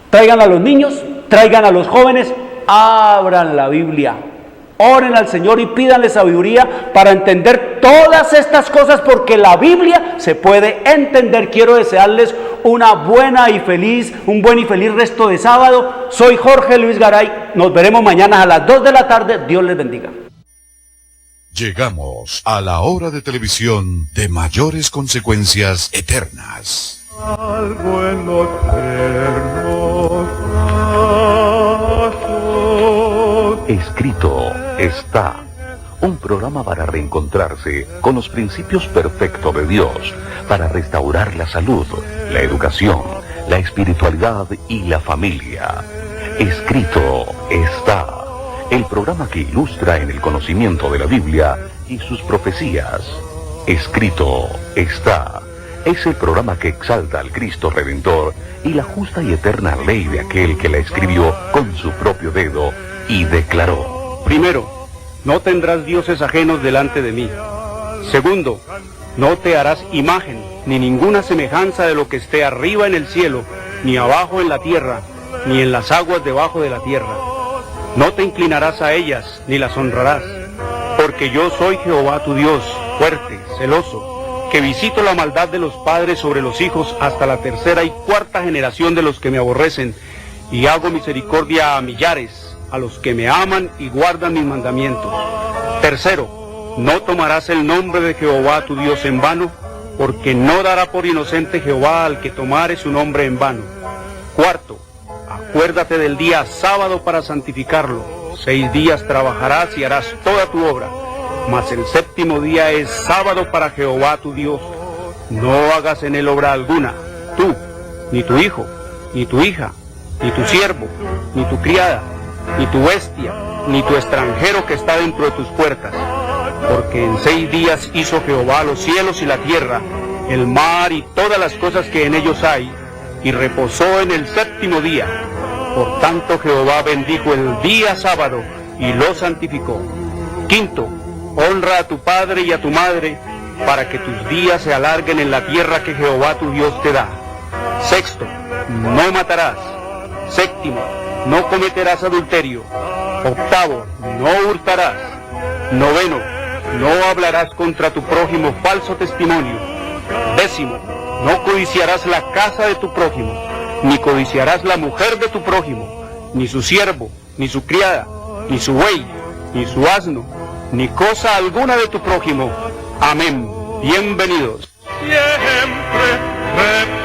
traigan a los niños, traigan a los jóvenes, abran la Biblia, oren al Señor y pídanle sabiduría para entender todas estas cosas, porque la Biblia se puede entender. Quiero desearles un buen y feliz resto de sábado. Soy Jorge Luis Garay. Nos veremos mañana a las 2 de la tarde. Dios les bendiga. Llegamos a la hora de televisión de mayores consecuencias eternas. Algo en los tiernos brazos. Escrito está. Un programa para reencontrarse con los principios perfectos de Dios, para restaurar la salud, la educación, la espiritualidad y la familia. Escrito está. El programa que ilustra en el conocimiento de la Biblia y sus profecías. Escrito está. Es el programa que exalta al Cristo Redentor y la justa y eterna ley de aquel que la escribió con su propio dedo y declaró: primero, no tendrás dioses ajenos delante de mí. Segundo, no te harás imagen, ni ninguna semejanza de lo que esté arriba en el cielo, ni abajo en la tierra, ni en las aguas debajo de la tierra. No te inclinarás a ellas, ni las honrarás, porque yo soy Jehová tu Dios, fuerte, celoso, que visito la maldad de los padres sobre los hijos hasta la tercera y cuarta generación de los que me aborrecen, y hago misericordia a millares, a los que me aman y guardan mis mandamientos. Tercero, no tomarás el nombre de Jehová tu Dios en vano, porque no dará por inocente Jehová al que tomare su nombre en vano. Cuarto, acuérdate del día sábado para santificarlo. 6 días trabajarás y harás toda tu obra, mas el séptimo día es sábado para Jehová tu Dios. No hagas en él obra alguna, tú, ni tu hijo, ni tu hija, ni tu siervo, ni tu criada, ni tu bestia, ni tu extranjero que está dentro de tus puertas. Porque en 6 días hizo Jehová los cielos y la tierra, el mar y todas las cosas que en ellos hay, y reposó en el séptimo día. Por tanto Jehová bendijo el día sábado, y lo santificó. Quinto, honra a tu padre y a tu madre, para que tus días se alarguen en la tierra que Jehová tu Dios te da. Sexto, no matarás. Séptimo, no cometerás adulterio. Octavo, no hurtarás. Noveno, no hablarás contra tu prójimo falso testimonio. Décimo, no codiciarás la casa de tu prójimo, ni codiciarás la mujer de tu prójimo, ni su siervo, ni su criada, ni su buey, ni su asno, ni cosa alguna de tu prójimo. Amén. Bienvenidos. Siempre